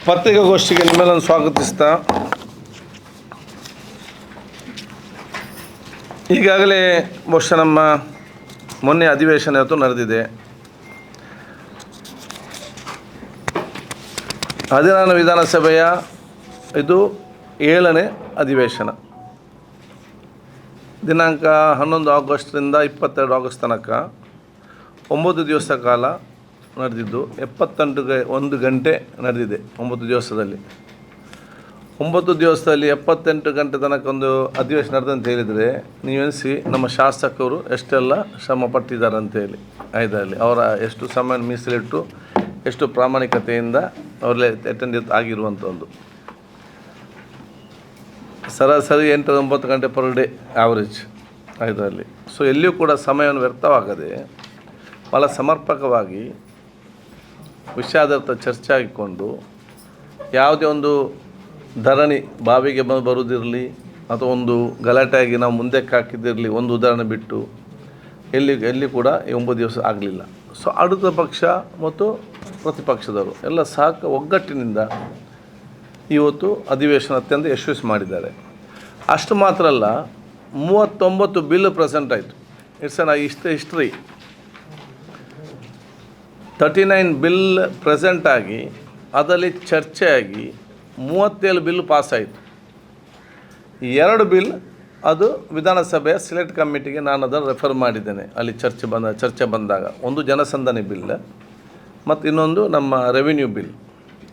ಪತ್ರಿಕಾಗೋಷ್ಠಿಗೆ ನಿಮ್ಮೆಲ್ಲನ್ನು ಸ್ವಾಗತಿಸ್ತಾ, ಈಗಾಗಲೇ ಬಹುಶಃ ನಮ್ಮ ಮೊನ್ನೆ ಅಧಿವೇಶನ ಇವತ್ತು ನಡೆದಿದೆ. 14 ವಿಧಾನಸಭೆಯ ಇದು 7ನೇ ಅಧಿವೇಶನ. ದಿನಾಂಕ 11 ಆಗಸ್ಟ್ರಿಂದ 22 ಆಗಸ್ಟ್ ತನಕ 9 ದಿವಸ ಕಾಲ ನಡೆದಿದ್ದು 71 ಗಂಟೆ ನಡೆದಿದೆ. 9 ದಿವಸದಲ್ಲಿ 78 ಗಂಟೆ ತನಕ ಒಂದು ಅಧಿವೇಶನ ನಡೆದಂತ ಹೇಳಿದರೆ ನೀವೆನಿಸಿ ನಮ್ಮ ಶಾಸಕರು ಎಷ್ಟೆಲ್ಲ ಶ್ರಮ ಪಟ್ಟಿದ್ದಾರೆ ಅಂತೇಳಿ. ಇದರಲ್ಲಿ ಅವರ ಎಷ್ಟು ಸಮಯ ಮೀಸಲಿಟ್ಟು ಎಷ್ಟು ಪ್ರಾಮಾಣಿಕತೆಯಿಂದ ಅವರಲ್ಲೇ ಅಟೆಂಡ್ ಆಗಿರುವಂಥ ಒಂದು ಸರಾಸರಿ 8-9 ಗಂಟೆ ಪರ್ ಡೇ ಆ್ಯಾವ್ರೇಜ್ ಇದರಲ್ಲಿ. ಸೊ ಎಲ್ಲಿಯೂ ಕೂಡ ಸಮಯವನ್ನು ವ್ಯರ್ಥವಾಗದೆ ಭಾಳ ಸಮರ್ಪಕವಾಗಿ ವಿಷಯಾಧಾರಿತ ಚರ್ಚೆ ಆಗಿಕೊಂಡು ಯಾವುದೇ ಒಂದು ಧರಣಿ ಬಾವಿಗೆ ಬರುವುದಿರಲಿ ಅಥವಾ ಒಂದು ಗಲಾಟೆಯಾಗಿ ನಾವು ಮುಂದಕ್ಕೆ ಹಾಕಿದ್ದಿರಲಿ, ಒಂದು ಉದಾಹರಣೆ ಬಿಟ್ಟು ಎಲ್ಲಿ ಕೂಡ 9 ದಿವಸ ಆಗಲಿಲ್ಲ. ಸೊ ಆಡಳಿತ ಪಕ್ಷ ಮತ್ತು ಪ್ರತಿಪಕ್ಷದವರು ಎಲ್ಲ ಒಗ್ಗಟ್ಟಿನಿಂದ ಇವತ್ತು ಅಧಿವೇಶನ ಅತ್ಯಂತ ಯಶಸ್ವಿ ಮಾಡಿದ್ದಾರೆ. ಅಷ್ಟು ಮಾತ್ರ ಅಲ್ಲ, 39 ಬಿಲ್ ಪ್ರೆಸೆಂಟ್ ಆಯಿತು. It's an history. 39 bill present ಆಗಿ ಅದರಲ್ಲಿ ಚರ್ಚೆಯಾಗಿ 37 ಬಿಲ್ ಪಾಸಾಯಿತು. 2 ಬಿಲ್ ಅದು ವಿಧಾನಸಭೆಯ ಸೆಲೆಕ್ಟ್ ಕಮಿಟಿಗೆ ನಾನು ಅದನ್ನು ರೆಫರ್ ಮಾಡಿದ್ದೇನೆ. ಅಲ್ಲಿ ಚರ್ಚೆ ಬಂದಾಗ ಒಂದು ಜನಸಂದಣಿ ಬಿಲ್ ಮತ್ತು ಇನ್ನೊಂದು ನಮ್ಮ ರೆವಿನ್ಯೂ ಬಿಲ್,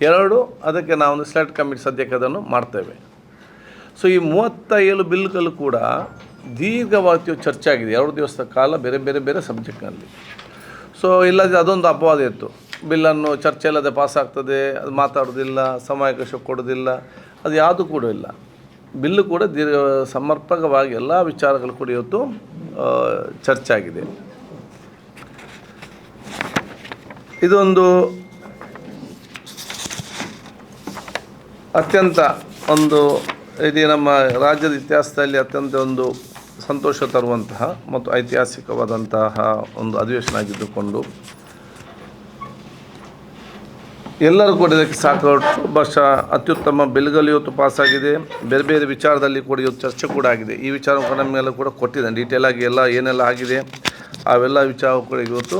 2 ಅದಕ್ಕೆ ನಾವೊಂದು ಸೆಲೆಕ್ಟ್ ಕಮಿಟಿ ಸದ್ಯಕ್ಕೆ ಅದನ್ನು ಮಾಡ್ತೇವೆ. ಸೊ ಈ 37 ಬಿಲ್ಗಳು ಕೂಡ ದೀರ್ಘವಾಗಿ ಚರ್ಚೆ ಆಗಿದೆ 2 ದಿವಸದ ಕಾಲ ಬೇರೆ ಸಬ್ಜೆಕ್ಟ್ನಲ್ಲಿ. ಸೊ ಇಲ್ಲದೆ ಅದೊಂದು ಅಪವಾದ ಇತ್ತು, ಬಿಲ್ಲನ್ನು ಚರ್ಚೆ ಇಲ್ಲದೆ ಪಾಸಾಗ್ತದೆ, ಅದು ಮಾತಾಡೋದಿಲ್ಲ, ಸಮಯಾವಕಾಶ ಕೊಡೋದಿಲ್ಲ, ಅದು ಯಾವುದೂ ಕೂಡ ಇಲ್ಲ. ಬಿಲ್ಲು ಕೂಡ ಸಮರ್ಪಕವಾಗಿ ಎಲ್ಲ ವಿಚಾರಗಳು ಕೂಡ ಇವತ್ತು ಚರ್ಚೆ ಆಗಿದೆ. ಇದೊಂದು ಅತ್ಯಂತ ಇದು ನಮ್ಮ ರಾಜ್ಯದ ಇತಿಹಾಸದಲ್ಲಿ ಅತ್ಯಂತ ಒಂದು ಸಂತೋಷ ತರುವಂತಹ ಮತ್ತು ಐತಿಹಾಸಿಕವಾದಂತಹ ಒಂದು ಅಧಿವೇಶನ ಆಗಿದ್ದುಕೊಂಡು ಎಲ್ಲರೂ ಕೂಡ ಇದಕ್ಕೆ ಬಹುಶಃ ಅತ್ಯುತ್ತಮ ಬಿಲ್ಗಳು ಇವತ್ತು ಪಾಸಾಗಿದೆ. ಬೇರೆ ವಿಚಾರದಲ್ಲಿ ಕೂಡ ಇವತ್ತು ಚರ್ಚೆ ಕೂಡ ಆಗಿದೆ. ಈ ವಿಚಾರ ಕೂಡ ನಮಗೆಲ್ಲ ಕೂಡ ಕೊಟ್ಟಿದ್ದಾನೆ ಡೀಟೇಲ್ ಆಗಿ ಏನೆಲ್ಲ ಆಗಿದೆ ಅವೆಲ್ಲ ವಿಚಾರ ಕೂಡ ಇವತ್ತು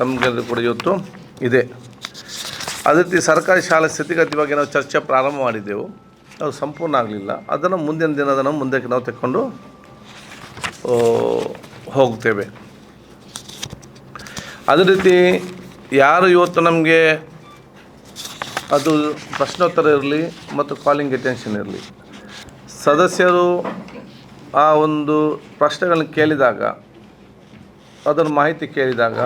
ನಮಗೆಲ್ಲ ಕೂಡ ಇವತ್ತು ಇದೆ. ಅದೇ ರೀತಿ ಸರ್ಕಾರಿ ಶಾಲೆ ಸ್ಥಿತಿಗತಿ ಬಗ್ಗೆ ನಾವು ಚರ್ಚೆ ಪ್ರಾರಂಭ ಮಾಡಿದ್ದೆವು, ಅದು ಸಂಪೂರ್ಣ ಆಗಲಿಲ್ಲ. ಅದನ್ನು ಮುಂದಿನ ದಿನದ ಮುಂದಕ್ಕೆ ನಾವು ತೆಕ್ಕೊಂಡು ಹೋಗ್ತೇವೆ. ಅದೇ ರೀತಿ ಯಾರು ಇವತ್ತು ನಮಗೆ ಅದು ಪ್ರಶ್ನೋತ್ತರ ಇರಲಿ ಮತ್ತು ಕಾಲಿಂಗ್ ಅಟೆನ್ಷನ್ ಇರಲಿ, ಸದಸ್ಯರು ಆ ಒಂದು ಪ್ರಶ್ನೆಗಳನ್ನು ಕೇಳಿದಾಗ, ಅದರ ಮಾಹಿತಿ ಕೇಳಿದಾಗ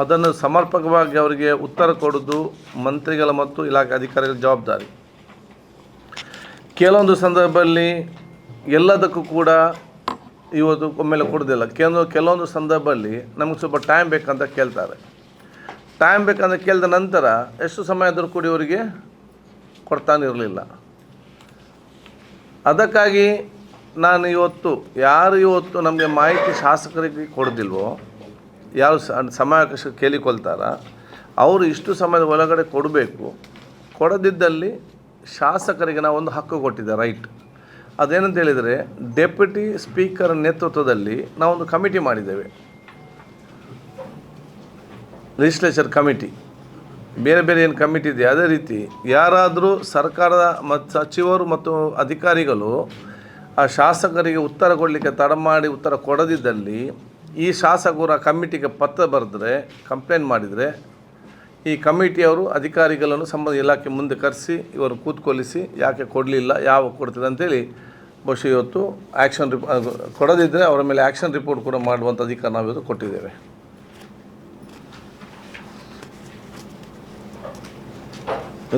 ಅದನ್ನು ಸಮರ್ಪಕವಾಗಿ ಅವರಿಗೆ ಉತ್ತರ ಕೊಡೋದು ಮಂತ್ರಿಗಳ ಮತ್ತು ಇಲಾಖೆ ಅಧಿಕಾರಿಗಳ ಜವಾಬ್ದಾರಿ. ಕೆಲವೊಂದು ಸಂದರ್ಭದಲ್ಲಿ ಎಲ್ಲದಕ್ಕೂ ಕೂಡ ಇವತ್ತು ಒಮ್ಮೆಲೆ ಕೊಡೋದಿಲ್ಲ. ಕೆಲವೊಂದು ಸಂದರ್ಭದಲ್ಲಿ ನಮಗೆ ಸ್ವಲ್ಪ ಟೈಮ್ ಬೇಕಂತ ಕೇಳ್ತಾರೆ. ಟೈಮ್ ಬೇಕಂತ ಕೇಳಿದ ನಂತರ ಎಷ್ಟು ಸಮಯ ಆದರೂ ಕೂಡ ಇವರಿಗೆ ಕೊಡ್ತಾನೆ ಇರಲಿಲ್ಲ. ಅದಕ್ಕಾಗಿ ನಾನು ಯಾರು ಇವತ್ತು ನಮಗೆ ಮಾಹಿತಿ ಶಾಸಕರಿಗೆ ಕೊಡೋದಿಲ್ವೋ, ಯಾರು ಸಮಯಾವಕಾಶ ಕೇಳಿಕೊಳ್ತಾರ ಅವರು ಇಷ್ಟು ಸಮಯದ ಒಳಗಡೆ ಕೊಡಬೇಕು. ಕೊಡದಿದ್ದಲ್ಲಿ ಶಾಸಕರಿಗೆ ನಾವು ಒಂದು ಹಕ್ಕು ಕೊಟ್ಟಿದ್ದೆ, ರೈಟ್. ಅದೇನಂತ ಹೇಳಿದರೆ, ಡೆಪ್ಯೂಟಿ ಸ್ಪೀಕರ್ ನೇತೃತ್ವದಲ್ಲಿ ನಾವೊಂದು ಕಮಿಟಿ ಮಾಡಿದ್ದೇವೆ, ಲೆಜಿಸ್ಲೇಚರ್ ಕಮಿಟಿ. ಬೇರೆ ಏನು ಕಮಿಟಿ ಇದೆ, ಅದೇ ರೀತಿ ಯಾರಾದರೂ ಸರ್ಕಾರದ ಮತ್ತು ಸಚಿವರು ಮತ್ತು ಅಧಿಕಾರಿಗಳು ಆ ಶಾಸಕರಿಗೆ ಉತ್ತರ ಕೊಡಲಿಕ್ಕೆ ತಡ ಮಾಡಿ ಉತ್ತರ ಕೊಡದಿದ್ದಲ್ಲಿ ಈ ಶಾಸಕರು ಆ ಕಮಿಟಿಗೆ ಪತ್ರ ಬರೆದ್ರೆ, ಕಂಪ್ಲೇಂಟ್ ಮಾಡಿದರೆ, ಈ ಕಮಿಟಿಯವರು ಅಧಿಕಾರಿಗಳನ್ನು ಸಂಬಂಧ ಇಲಾಖೆ ಮುಂದೆ ಕರೆಸಿ ಇವರು ಕೂತ್ಕೊಳಿಸಿ ಯಾಕೆ ಕೊಡಲಿಲ್ಲ, ಯಾವಾಗ ಕೊಡ್ತದೆ ಅಂತೇಳಿ ಬಹುಶಃ ಇವತ್ತು ಕೊಡದಿದ್ದರೆ ಅವರ ಮೇಲೆ ಆ್ಯಕ್ಷನ್ ರಿಪೋರ್ಟ್ ಕೂಡ ಮಾಡುವಂಥ ಅಧಿಕಾರ ನಾವು ಇವತ್ತು ಕೊಟ್ಟಿದ್ದೇವೆ.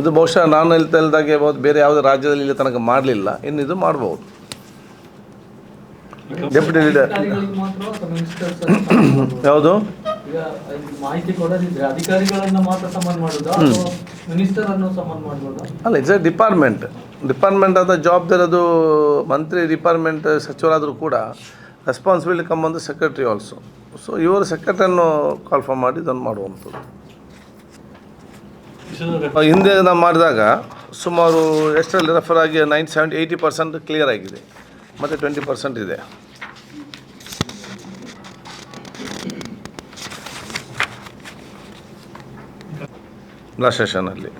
ಇದು ಬಹುಶಃ ನಾನು ಹೇಳ್ದಾಗೆ ಬೇರೆ ಯಾವುದೇ ರಾಜ್ಯದಲ್ಲಿ ಇಲ್ಲಿ ತನಕ ಮಾಡಲಿಲ್ಲ, ಇನ್ನು ಇದು ಮಾಡ್ಬೋದು. ಡೆಪ್ಯೂಟಿ ಲೀಡರ್ ಯಾವುದು ಅಲ್ಲ, ಇಟ್ಸ್ ಎ ಡಿಪಾರ್ಟ್ಮೆಂಟ್ ಆದ ಜವಾಬ್ದಾರಿ. ಅದು ಮಂತ್ರಿ ಡಿಪಾರ್ಟ್ಮೆಂಟ್ ಸಚಿವರಾದರೂ ಕೂಡ responsibility come on the secretary also. So ಇವರು ಸೆಕ್ರೆಟರಿಯನ್ನು ಕಾಲ್ಫಾರ್ಮ್ ಮಾಡಿ ಇದನ್ನು ಮಾಡುವಂಥದ್ದು. ಹಿಂದೆ ನಾವು ಮಾಡಿದಾಗ ಸುಮಾರು ಎಷ್ಟರಲ್ಲಿ ರೆಫರ್ ಆಗಿ 80% ಕ್ಲಿಯರ್ ಆಗಿದೆ, ಮತ್ತು 20% ಇದೆ. ಲಾಸ್ಟ್ ಸೆಷನಲ್ಲಿ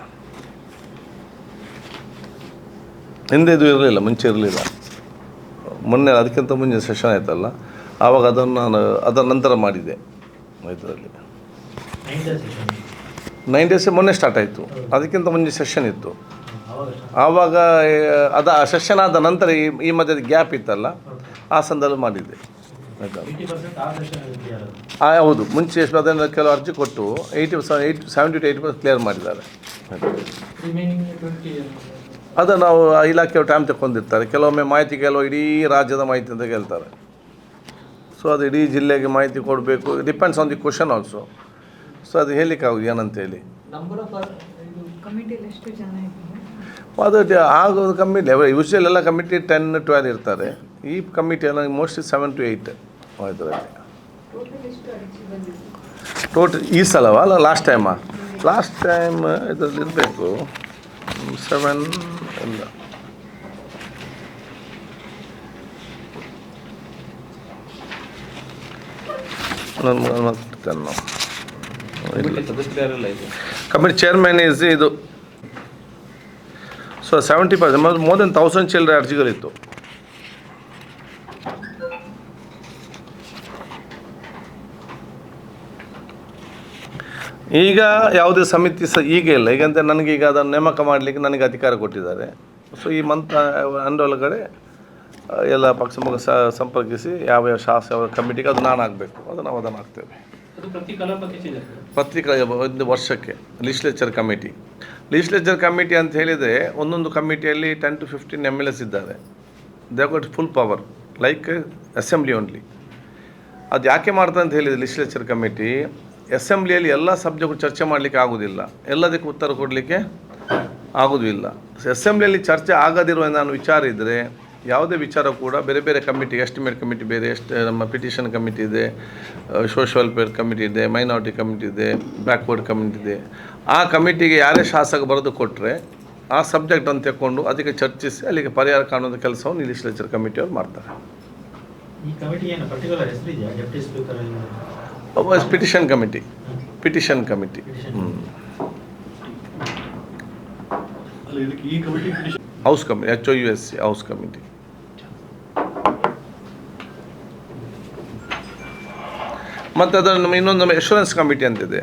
ಹಿಂದೆ ಇದು ಇರಲಿಲ್ಲ, ಮುಂಚೆ ಇರಲಿಲ್ಲ. ಮೊನ್ನೆ ಅದಕ್ಕಿಂತ ಮುಂಚೆ ಸೆಷನ್ ಆಯ್ತಲ್ಲ, ಆವಾಗ ಅದನ್ನು ನಾನು ಅದರ ನಂತರ ಮಾಡಿದ್ದೆ. ಇದರಲ್ಲಿ 9 days ಮೊನ್ನೆ ಸ್ಟಾರ್ಟ್ ಆಯಿತು, ಅದಕ್ಕಿಂತ ಮುಂಚೆ ಸೆಷನ್ ಇತ್ತು. ಆವಾಗ ಅದು ಆ ಸೆಷನ್ ಆದ ನಂತರ ಈ ಮಧ್ಯದ ಗ್ಯಾಪ್ ಇತ್ತಲ್ಲ, ಆ ಸಂದರ್ಭ ಮಾಡಿದ್ದೆ. ಹೌದು, ಮುಂಚೆ ಅದನ್ನು ಕೆಲವು ಅರ್ಜಿ ಕೊಟ್ಟು 70 to 80% ಕ್ಲಿಯರ್ ಮಾಡಿದ್ದಾರೆ. ಅದು ನಾವು ಇಲಾಖೆಯವರು ಟೈಮ್ ತಗೊಂಡಿರ್ತಾರೆ. ಕೆಲವೊಮ್ಮೆ ಮಾಹಿತಿ ಇಡೀ ರಾಜ್ಯದ ಮಾಹಿತಿ ಅಂತ ಕೇಳ್ತಾರೆ. ಸೊ ಅದು ಇಡೀ ಜಿಲ್ಲೆಗೆ ಮಾಹಿತಿ ಕೊಡಬೇಕು, depends on the question also. So ಅದು ಹೇಳಲಿಕ್ಕಾಗೋದು ಏನಂತೇಳಿ. ಅದು ಆಗೋದು ಕಮಿಟಿ ಯೂಶ್ವಲ್ ಎಲ್ಲ ಕಮಿಟಿ 10 to 12 ಇರ್ತಾರೆ. ಈ ಕಮಿಟಿ ಎಲ್ಲ ಮೋಸ್ಟ್ಲಿ 7 to 8 ಇದರಲ್ಲಿ ಟೋಟಲ್. ಈ ಸಲವ ಅಲ್ಲ, ಲಾಸ್ಟ್ ಟೈಮ್ ಇದರಲ್ಲಿ ಇರಬೇಕು 7 ಇಲ್ಲ, ಕಮಿಟಿ ಚೇರ್ಮನ್ ಈಸ್ ಇದು. ಸೊ 70% ಮೋರ್ ದೆನ್ 1000 ಚಿಲ್ಲರೆ ಅರ್ಜಿಗಳಿತ್ತು. ಈಗ ಯಾವುದೇ ಸಮಿತಿ ಈಗ ಇಲ್ಲ. ಈಗಂತ ನನಗೀಗ ಅದನ್ನು ನೇಮಕ ಮಾಡಲಿಕ್ಕೆ ನನಗೆ ಅಧಿಕಾರ ಕೊಟ್ಟಿದ್ದಾರೆ. ಸೊ ಈ ಮಂತ್ ಅಂಡ್ ಒಳಗಡೆ ಎಲ್ಲ ಪಕ್ಷ ಸಂಪರ್ಕಿಸಿ ಯಾವ ಕಮಿಟಿಗೆ ಅದು ನಾನು ಆಗಬೇಕು, ಅದು ನಾವು ಅದನ್ನು ಆಗ್ತೇವೆ. ಪ್ರತಿ ಒಂದು ವರ್ಷಕ್ಕೆ ಲೆಜಿಸ್ಲೇಚರ್ ಕಮಿಟಿ ಅಂತ ಹೇಳಿದರೆ, ಒಂದೊಂದು ಕಮಿಟಿಯಲ್ಲಿ 10 to 15 MLAs ಇದ್ದಾರೆ. They got full power like assembly only. ಅದು ಯಾಕೆ ಮಾಡ್ತಾರೆ ಅಂತ ಹೇಳಿದರೆ, ಲೆಜಿಸ್ಲೇಚರ್ ಕಮಿಟಿ ಅಸೆಂಬ್ಲಿಯಲ್ಲಿ ಎಲ್ಲ ಸಬ್ಜೆಕ್ಟ್ ಚರ್ಚೆ ಮಾಡಲಿಕ್ಕೆ ಆಗೋದಿಲ್ಲ, ಎಲ್ಲದಕ್ಕೆ ಉತ್ತರ ಕೊಡಲಿಕ್ಕೆ ಆಗೋದಿಲ್ಲ. ಅಸೆಂಬ್ಲಿಯಲ್ಲಿ ಚರ್ಚೆ ಆಗದಿರುವ ನಾನು ವಿಚಾರ ಇದ್ದರೆ, ಯಾವುದೇ ವಿಚಾರ ಕೂಡ ಬೇರೆ ಬೇರೆ ಕಮಿಟಿ, ಎಸ್ಟಿಮೇಟ್ ಕಮಿಟಿ ಬೇರೆ, ನಮ್ಮ ಪಿಟಿಷನ್ ಕಮಿಟಿ ಇದೆ, ಸೋಷಿಯಲ್ ವೆಲ್ಫೇರ್ ಕಮಿಟಿ ಇದೆ, ಮೈನಾರಿಟಿ ಕಮಿಟಿ ಇದೆ, ಬ್ಯಾಕ್ವರ್ಡ್ ಕಮಿಟಿ ಇದೆ. ಆ ಕಮಿಟಿಗೆ ಯಾರೇ ಶಾಸಕ ಬರೆದು ಕೊಟ್ಟರೆ ಆ ಸಬ್ಜೆಕ್ಟನ್ನು ತೆಕ್ಕೊಂಡು ಅದಕ್ಕೆ ಚರ್ಚಿಸಿ ಅಲ್ಲಿಗೆ ಪರಿಹಾರ ಕಾಣುವ ಕೆಲಸವನ್ನು ಲೆಜಿಸ್ಲೇಚರ್ ಕಮಿಟಿಯವ್ರು ಮಾಡ್ತಾರೆ. Petition committee house committee, HOUSC house committee. ಮತ್ತು ಅದನ್ನು ಇನ್ನೊಂದು ಎಶ್ಯೂರೆನ್ಸ್ ಕಮಿಟಿ ಅಂತಿದೆ.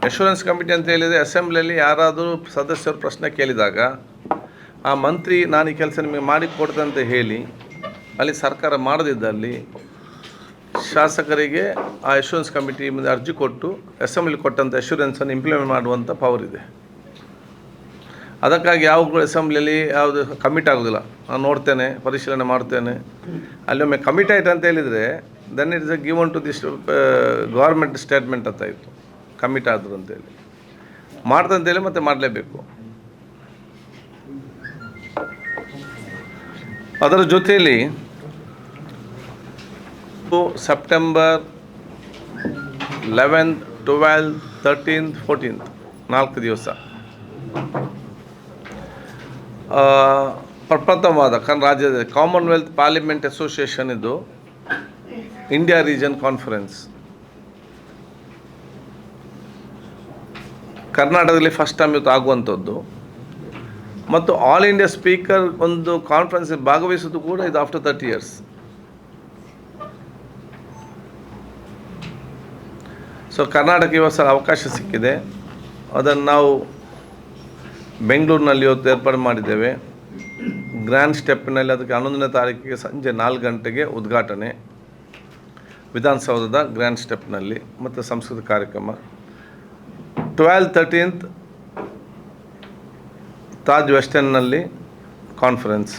ಎಶ್ಯೂರೆನ್ಸ್ ಕಮಿಟಿ ಅಂತ ಹೇಳಿದರೆ, ಅಸೆಂಬ್ಲಿಯಲ್ಲಿ ಯಾರಾದರೂ ಸದಸ್ಯರು ಪ್ರಶ್ನೆ ಕೇಳಿದಾಗ ಆ ಮಂತ್ರಿ ನಾನು ಈ ಕೆಲಸ ನಿಮಗೆ ಮಾಡಿಕೊಡ್ತೇನೆ ಅಂತ ಹೇಳಿ ಅಲ್ಲಿ ಸರ್ಕಾರ ಮಾಡದಿದ್ದಲ್ಲಿ ಶಾಸಕರಿಗೆ ಆ ಎಶ್ಯೂರೆನ್ಸ್ ಕಮಿಟಿ ಮುಂದೆ ಅರ್ಜಿ ಕೊಟ್ಟು ಅಸೆಂಬ್ಲಿ ಕೊಟ್ಟಂಥ ಎಶ್ಯೂರೆನ್ಸನ್ನು ಇಂಪ್ಲಿಮೆಂಟ್ ಮಾಡುವಂಥ ಪವರ್ ಇದೆ. ಅದಕ್ಕಾಗಿ ಯಾವಾಗಲೂ ಅಸೆಂಬ್ಲಿಯಲ್ಲಿ ಯಾವುದು ಕಮಿಟ್ ಆಗೋದಿಲ್ಲ. ನಾನು ನೋಡ್ತೇನೆ, ಪರಿಶೀಲನೆ ಮಾಡ್ತೇನೆ. ಅಲ್ಲೊಮ್ಮೆ ಕಮಿಟ್ ಆಯ್ತು ಅಂತ ಹೇಳಿದರೆ then it is given to this government statement ಅಂತ ಇತ್ತು, ಕಮಿಟ್ ಆದರು ಅಂತೇಳಿ. ಮಾಡ್ತಂತೇಳಿ ಮತ್ತೆ ಮಾಡಲೇಬೇಕು. ಅದರ ಜೊತೆಯಲ್ಲಿ ಸೆಪ್ಟೆಂಬರ್ 11, 12, 13, 14 4 ದಿವಸ ಪ್ರಪ್ರಥಮವಾದ ರಾಜ್ಯದ ಕಾಮನ್ವೆಲ್ತ್ ಪಾರ್ಲಿಮೆಂಟ್ ಅಸೋಸಿಯೇಷನ್ ಇದು ಇಂಡಿಯಾ ರೀಜನ್ ಕಾನ್ಫರೆನ್ಸ್ ಕರ್ನಾಟಕದಲ್ಲಿ ಫಸ್ಟ್ ಟೈಮ್ ಇವತ್ತು ಆಗುವಂಥದ್ದು. ಮತ್ತು ಆಲ್ ಇಂಡಿಯಾ ಸ್ಪೀಕರ್ ಒಂದು ಕಾನ್ಫರೆನ್ಸ್ ಭಾಗವಹಿಸೋದು ಕೂಡ ಇದು ಆಫ್ಟರ್ 30 years. ಸೊ ಕರ್ನಾಟಕ ಇವತ್ತು ಅವಕಾಶ ಸಿಕ್ಕಿದೆ. ಅದನ್ನು ನಾವು ಬೆಂಗಳೂರಿನಲ್ಲಿ ಇವತ್ತು ಏರ್ಪಾಡು ಮಾಡಿದ್ದೇವೆ. ಗ್ರ್ಯಾಂಡ್ ಸ್ಟೆಪ್ನಲ್ಲಿ ಅದಕ್ಕೆ 11ನೇ ತಾರೀಕಿಗೆ ಸಂಜೆ 4 ಗಂಟೆಗೆ ಉದ್ಘಾಟನೆ ವಿಧಾನಸೌಧದ ಗ್ರ್ಯಾಂಡ್ ಸ್ಟೆಪ್ನಲ್ಲಿ, ಮತ್ತು ಸಂಸ್ಕೃತ ಕಾರ್ಯಕ್ರಮ. 12, 13 ತಾಜ್ ವೆಸ್ಟರ್ನ್ನಲ್ಲಿ ಕಾನ್ಫರೆನ್ಸ್.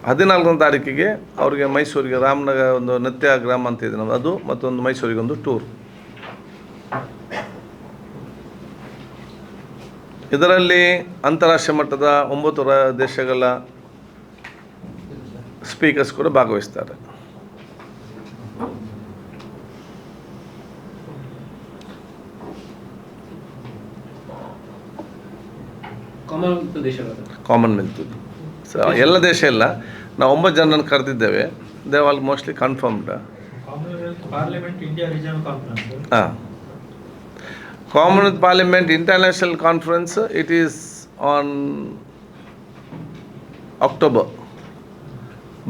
14ನೇ ತಾರೀಕಿಗೆ ಅವರಿಗೆ ಮೈಸೂರಿಗೆ ರಾಮನಗರ ಒಂದು ನೃತ್ಯ ಗ್ರಾಮ ಅಂತ ಇದೆ ನಮ್ಮದು, ಅದು ಮತ್ತೊಂದು ಮೈಸೂರಿಗೆ ಒಂದು ಟೂರ್. ಇದರಲ್ಲಿ ಅಂತಾರಾಷ್ಟ್ರೀಯ ಮಟ್ಟದ 9 ದೇಶಗಳ ಸ್ಪೀಕರ್ಸ್ ಕೂಡ ಭಾಗವಹಿಸ್ತಾರೆ. ಕಾಮನ್ವೆಲ್ತ್. ಸೊ ಎಲ್ಲ ದೇಶ ಇಲ್ಲ, ನಾವು 9 ಜನರನ್ನು ಕರೆದಿದ್ದೇವೆ. They all mostly confirmed. ಹಾಂ, commonwealth parliament international conference it is on October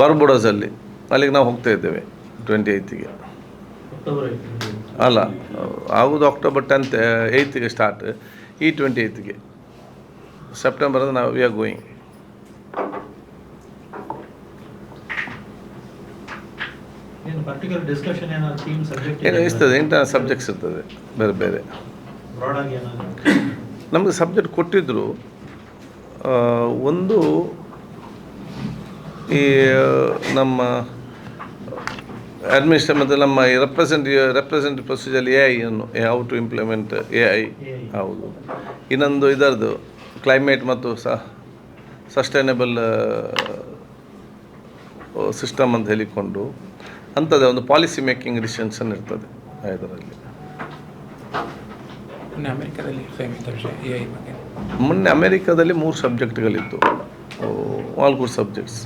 ಬಾರ್ಬುಡೋಸಲ್ಲಿ. ಅಲ್ಲಿಗೆ ನಾವು ಹೋಗ್ತಾ ಇದ್ದೇವೆ 28ಗೆ. ಅಲ್ಲ, ಆಗೋದು ಅಕ್ಟೋಬರ್ 10th 8ಗೆ ಸ್ಟಾರ್ಟ್, ಈ 28ಗೆ ಸೆಪ್ಟೆಂಬರ್ ಅಂದರೆ ನಾವು ವಿ ಆರ್ ಗೋಯಿಂಗ್. ಏನು ಇರ್ತದೆ, ಇಂಟರ್ನಲ್ ಸಬ್ಜೆಕ್ಟ್ಸ್ ಇರ್ತದೆ ಬೇರೆ ಬೇರೆ. ನಮಗೆ ಸಬ್ಜೆಕ್ಟ್ ಕೊಟ್ಟಿದ್ದರು. ಒಂದು ಈ ನಮ್ಮ ಅಡ್ಮಿನಿಸ್ಟ್ರೇಷನ್ ಮತ್ತು ನಮ್ಮ ಈ ರೆಪ್ರೆಸೆಂಟೇಟಿವ್ ಪ್ರೊಸೀಜರ್ AI ಅನ್ನು ಹೌ ಟು ಇಂಪ್ಲಿಮೆಂಟ್ AI. ಹೌದು. ಇನ್ನೊಂದು ಇದರದ್ದು ಕ್ಲೈಮೇಟ್ ಮತ್ತು ಸಸ್ಟೈನಬಲ್ ಸಿಸ್ಟಮ್ ಅಂತ ಹೇಳಿಕೊಂಡು ಅಂಥದ್ದೇ ಒಂದು ಪಾಲಿಸಿ ಮೇಕಿಂಗ್ ಡಿಸಿಷನ್ಸನ್ ಇರ್ತದೆ ಇದರಲ್ಲಿ. ಮೊನ್ನೆ ಅಮೇರಿಕಾದಲ್ಲಿ 3 ಸಬ್ಜೆಕ್ಟ್ಗಳಿತ್ತು, ಆಲ್ ಗುಡ್ ಸಬ್ಜೆಕ್ಟ್ಸ್.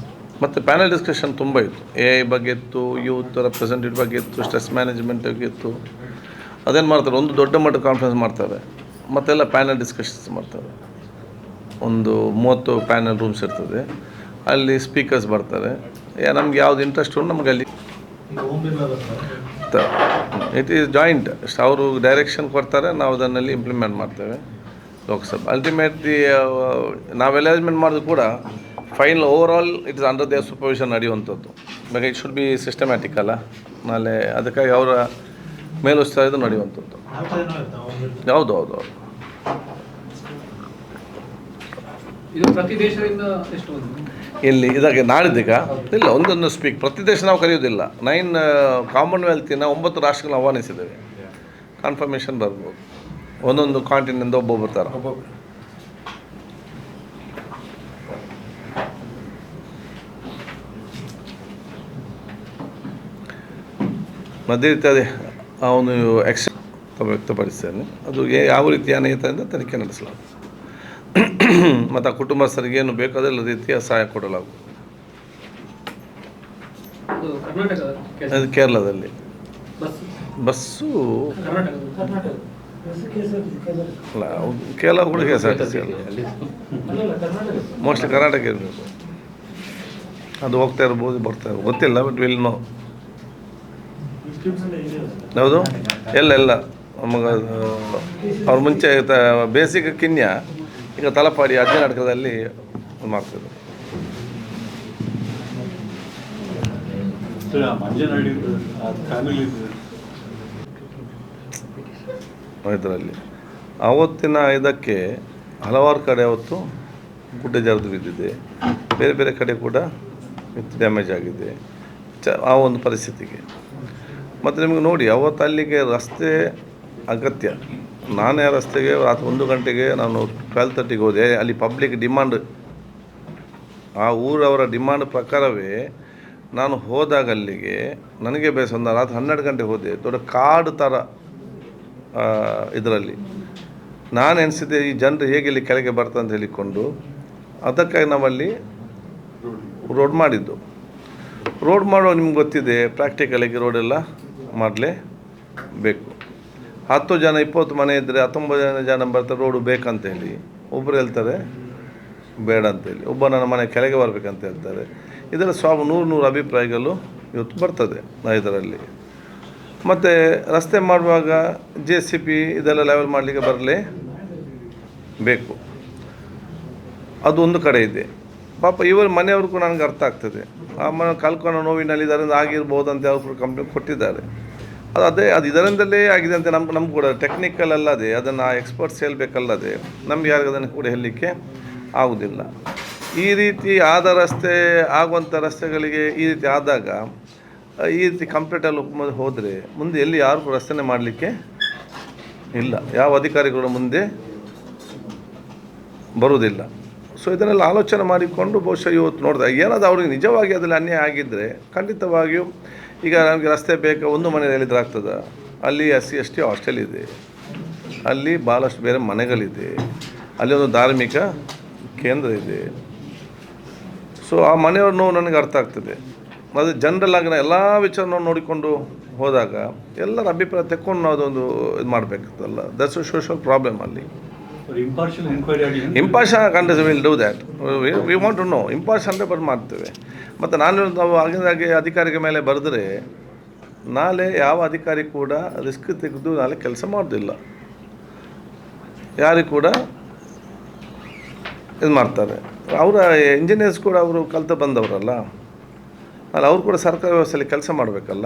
ಮತ್ತು ಪ್ಯಾನಲ್ ಡಿಸ್ಕಷನ್ ತುಂಬ ಇತ್ತು. AI ಬಗ್ಗೆ ಇತ್ತು, ಯೂತ್ ರೆಪ್ರೆಸೆಂಟೇಟಿವ್ ಬಗ್ಗೆ ಇತ್ತು, ಸ್ಟ್ರೆಸ್ ಮ್ಯಾನೇಜ್ಮೆಂಟ್ ಬಗ್ಗೆ ಇತ್ತು. ಅದೇನು ಮಾಡ್ತಾರೆ, ಒಂದು ದೊಡ್ಡ ಮಟ್ಟದ ಕಾನ್ಫರೆನ್ಸ್ ಮಾಡ್ತಾರೆ, ಮತ್ತೆಲ್ಲ ಪ್ಯಾನಲ್ ಡಿಸ್ಕಷನ್ಸ್ ಮಾಡ್ತಾರೆ. ಒಂದು 30 ಪ್ಯಾನಲ್ ರೂಮ್ಸ್ ಇರ್ತದೆ, ಅಲ್ಲಿ ಸ್ಪೀಕರ್ಸ್ ಬರ್ತಾರೆ. ನಮ್ಗೆ ಯಾವ್ದು ಇಂಟ್ರೆಸ್ಟ್ ಉಂಟು ನಮ್ಗೆ ಅಲ್ಲಿ ಇಟ್ ಈಸ್ ಜಾಯಿಂಟ್. ಅವರು ಡೈರೆಕ್ಷನ್ ಕೊಡ್ತಾರೆ, ನಾವು ಅದನ್ನಲ್ಲಿ ಇಂಪ್ಲಿಮೆಂಟ್ ಮಾಡ್ತೇವೆ ಲೋಕಸಭೆ. ಅಲ್ಟಿಮೇಟ್ಲಿ ನಾವು ಅರೇಂಜ್ಮೆಂಟ್ ಮಾಡೋದು ಕೂಡ final overall it is under their supervision ನಡೆಯುವಂಥದ್ದು. ಇವಾಗ ಇಟ್ ಶುಡ್ ಬಿ ಸಿಸ್ಟಮ್ಯಾಟಿಕ್ ಅಲ್ಲ, ನಾಳೆ ಅದಕ್ಕಾಗಿ ಅವರ ಮೇಲುಸ್ತುವಾರಿ ನಡೆಯುವಂಥದ್ದು. ಹೌದು ಹೌದು ಹೌದು. ಇಲ್ಲಿ ಇದಕ್ಕೆ ನಾಳಿದ್ದೀಗ ಇಲ್ಲ, ಒಂದೊಂದು ಸ್ಪೀಕ್ ಪ್ರತಿ ದೇಶ ನಾವು ಕರೆಯೋದಿಲ್ಲ. 9 ಕಾಮನ್ವೆಲ್ತಿನ 9 ರಾಷ್ಟ್ರಗಳನ್ನ ಆಹ್ವಾನಿಸಿದ್ದೇವೆ. ಕನ್ಫರ್ಮೇಷನ್ ಬರ್ಬೋದು, ಒಂದೊಂದು ಕಾಂಟಿನಿಂದ ಒಬ್ಬೊಬ್ಬರು ಬರ್ತಾರೆ. ಅದೇ ರೀತಿ ಅದೇ ಅವನು ವ್ಯಕ್ತಪಡಿಸ್ತೇನೆ. ಅದು ಯಾವ ರೀತಿಯ ಅನೈತಿಕತೆಯಿಂದ ತನಿಖೆ ನಡೆಸಲಾಗುತ್ತದೆ ಮತ್ತು ಆ ಕುಟುಂಬಸ್ಥರಿಗೆ ಏನು ಬೇಕು ಅದೆಲ್ಲ ರೀತಿಯ ಸಹಾಯ ಕೊಡಲಾಗುವುದು. ಅದು ಕೇರಳದಲ್ಲಿ ಬಸ್ಸು ಅಲ್ಲ, ಕೇರಳ ಕೂಡ KSRTC ಅಲ್ಲ, ಮೋಸ್ಟ್ಲಿ ಕರ್ನಾಟಕ ಇರಬೇಕು. ಅದು ಹೋಗ್ತಾ ಇರ್ಬೋದು, ಬರ್ತಾ ಇರ್ಬೋದು, ಗೊತ್ತಿಲ್ಲ. But will know. ಹೌದು, ಎಲ್ಲ ನಮಗೆ ಅವ್ರ ಮುಂಚೆ ಬೇಸಿಕ್ ಕಿನ್ಯ, ಈಗ ತಲಪಾಡಿ ನಾಟಕದಲ್ಲಿ ಮಾಡ್ತಿದ್ರು. ಇದರಲ್ಲಿ ಆವತ್ತಿನ ಇದಕ್ಕೆ ಹಲವಾರು ಕಡೆ ಅವತ್ತು ಗುಡ್ಡೆ ಜರಿದು ಬಿದ್ದಿದೆ, ಬೇರೆ ಬೇರೆ ಕಡೆ ಕೂಡ ಡ್ಯಾಮೇಜ್ ಆಗಿದೆ ಆ ಒಂದು ಪರಿಸ್ಥಿತಿಗೆ. ಮತ್ತು ನಿಮಗೆ ನೋಡಿ, ಅವತ್ತು ಅಲ್ಲಿಗೆ ರಸ್ತೆ ಅಗತ್ಯ. ನಾನೇ ಆ ರಸ್ತೆಗೆ ರಾತ್ರಿ 1 ಗಂಟೆಗೆ ನಾನು 12:30ಗೆ ಹೋದೆ. ಅಲ್ಲಿ ಪಬ್ಲಿಕ್ ಡಿಮಾಂಡ್, ಆ ಊರವರ ಡಿಮಾಂಡ್ ಪ್ರಕಾರವೇ ನಾನು ಹೋದಾಗ ಅಲ್ಲಿಗೆ ನನಗೆ ಬೇಸಂದ ರಾತ್ರಿ 12 ಗಂಟೆಗೆ ಹೋದೆ. ದೊಡ್ಡ ಕಾಡು ಥರ ಇದರಲ್ಲಿ ನಾನು ಎನಿಸಿದೆ, ಈ ಜನರು ಹೇಗೆ ಇಲ್ಲಿ ಕೆಳಗೆ ಬರ್ತಾರೆ ಅಂತ ಹೇಳಿಕೊಂಡು ಅದಕ್ಕಾಗಿ ನಾವಲ್ಲಿ ರೋಡ್ ಮಾಡಿದ್ದು. ರೋಡ್ ಮಾಡುವಾಗ ನಿಮ್ಗೆ ಗೊತ್ತಿದೆ, ಪ್ರಾಕ್ಟಿಕಲಾಗಿ ರೋಡೆಲ್ಲ ಮಾಡಲೇಬೇಕು. 10 ಜನ 20 ಮನೆ ಇದ್ದರೆ 19 ಜನ ಬರ್ತಾರೆ ರೋಡು ಬೇಕಂತೇಳಿ, ಒಬ್ಬರು ಹೇಳ್ತಾರೆ ಬೇಡ ಅಂತೇಳಿ, ಒಬ್ಬ ನನ್ನ ಮನೆ ಕೆಳಗೆ ಬರಬೇಕಂತ ಹೇಳ್ತಾರೆ. ಇದರ 100 ಅಭಿಪ್ರಾಯಗಳು ಇವತ್ತು ಬರ್ತದೆ ಇದರಲ್ಲಿ. ಮತ್ತು ರಸ್ತೆ ಮಾಡುವಾಗ JCB ಇದೆಲ್ಲ ಲೆವೆಲ್ ಮಾಡಲಿಕ್ಕೆ ಬರಲೇಬೇಕು. ಅದು ಒಂದು ಕಡೆ ಇದೆ. ಪಾಪ ಇವರು ಮನೆಯವ್ರಿಗೂ ನನಗೆ ಅರ್ಥ ಆಗ್ತದೆ, ಆ ಮನೆ ಕಲ್ಕೊಂಡು ನೋವಿನಲ್ಲಿ ಇದರಿಂದ ಆಗಿರ್ಬೋದು ಅಂತ ಅವರು ಕಂಪ್ಲೇಂಟ್ ಕೊಟ್ಟಿದ್ದಾರೆ. ಅದು ಇದರಿಂದಲೇ ಆಗಿದೆ ಅಂತ ನಮ್ಗೆ ಕೂಡ ಟೆಕ್ನಿಕಲ್ ಅಲ್ಲದೆ ಅದನ್ನು ಎಕ್ಸ್ಪರ್ಟ್ಸ್ ಹೇಳಬೇಕಲ್ಲದೆ ನಮ್ಗೆ ಯಾರಿಗೂ ಅದನ್ನು ಕೂಡ ಹೇಳಲಿಕ್ಕೆ ಆಗೋದಿಲ್ಲ. ಈ ರೀತಿ ಆದ ರಸ್ತೆ ಆಗುವಂಥ ರಸ್ತೆಗಳಿಗೆ ಈ ರೀತಿ ಆದಾಗ ಈ ರೀತಿ ಕಂಪ್ಲೀಟಲ್ಲಿ ಹೋದರೆ ಮುಂದೆ ಎಲ್ಲಿ ಯಾರು ರಸ್ತೆನೇ ಮಾಡಲಿಕ್ಕೆ ಇಲ್ಲ, ಯಾವ ಅಧಿಕಾರಿಗಳು ಮುಂದೆ ಬರುವುದಿಲ್ಲ. ಸೊ ಇದನ್ನೆಲ್ಲ ಆಲೋಚನೆ ಮಾಡಿಕೊಂಡು ಬಹುಶಃ ಇವತ್ತು ನೋಡಿದಾಗ ಏನಾದರೂ ಅವ್ರಿಗೆ ನಿಜವಾಗಿ ಅದರಲ್ಲಿ ಅನ್ಯಾಯ ಆಗಿದ್ದರೆ ಖಂಡಿತವಾಗಿಯೂ, ಈಗ ನಮಗೆ ರಸ್ತೆ ಬೇಕಾ, ಒಂದು ಮನೆ ಹೇಳಿದ್ರೆ ಆಗ್ತದೆ. ಅಲ್ಲಿ SC/ST ಹಾಸ್ಟೆಲ್ ಇದೆ, ಅಲ್ಲಿ ಭಾಳಷ್ಟು ಬೇರೆ ಮನೆಗಳಿದೆ, ಅಲ್ಲಿ ಒಂದು ಧಾರ್ಮಿಕ ಕೇಂದ್ರ ಇದೆ. ಸೊ ಆ ಮನೆಯವ್ರ ನೋವು ನನಗೆ ಅರ್ಥ ಆಗ್ತದೆ. ಅದು ಜನರಲ್ ಆಗಿ ಎಲ್ಲ ವಿಚಾರವನ್ನು ನೋಡಿಕೊಂಡು ಹೋದಾಗ ಎಲ್ಲರ ಅಭಿಪ್ರಾಯ ತೆಕ್ಕೊಂಡು ನಾವು ಅದೊಂದು ಇದು ಮಾಡಬೇಕಲ್ಲ. ದಟ್ಸ್ ಅ ಸೋಷಿಯಲ್ ಪ್ರಾಬ್ಲಮ್ ಅಲ್ಲಿ. ಇಂಪಾರ್ಷನ್ ಕಂಡಸ್ will do that. We want to know ಇಂಪಾರ್ಷನ್ ಅಂದರೆ ಬರ್ ಮಾಡ್ತೇವೆ. ಮತ್ತು ನಾವು ಆಗಿಂದಾಗೆ ಅಧಿಕಾರಿಗೆ ಮೇಲೆ ಬರೆದ್ರೆ ನಾಳೆ ಯಾವ ಅಧಿಕಾರಿ ಕೂಡ ರಿಸ್ಕ್ ತೆಗೆದು ನಾಳೆ ಕೆಲಸ ಮಾಡೋದಿಲ್ಲ. ಯಾರಿಗೆ ಕೂಡ ಇದು ಮಾಡ್ತಾರೆ. ಅವರ ಇಂಜಿನಿಯರ್ಸ್ ಕೂಡ ಅವರು ಕಲಿತು ಬಂದವರಲ್ಲ, ಅಲ್ಲಿ ಅವ್ರು ಕೂಡ ಸರ್ಕಾರಿ ವ್ಯವಸ್ಥೆಯಲ್ಲಿ ಕೆಲಸ ಮಾಡಬೇಕಲ್ಲ.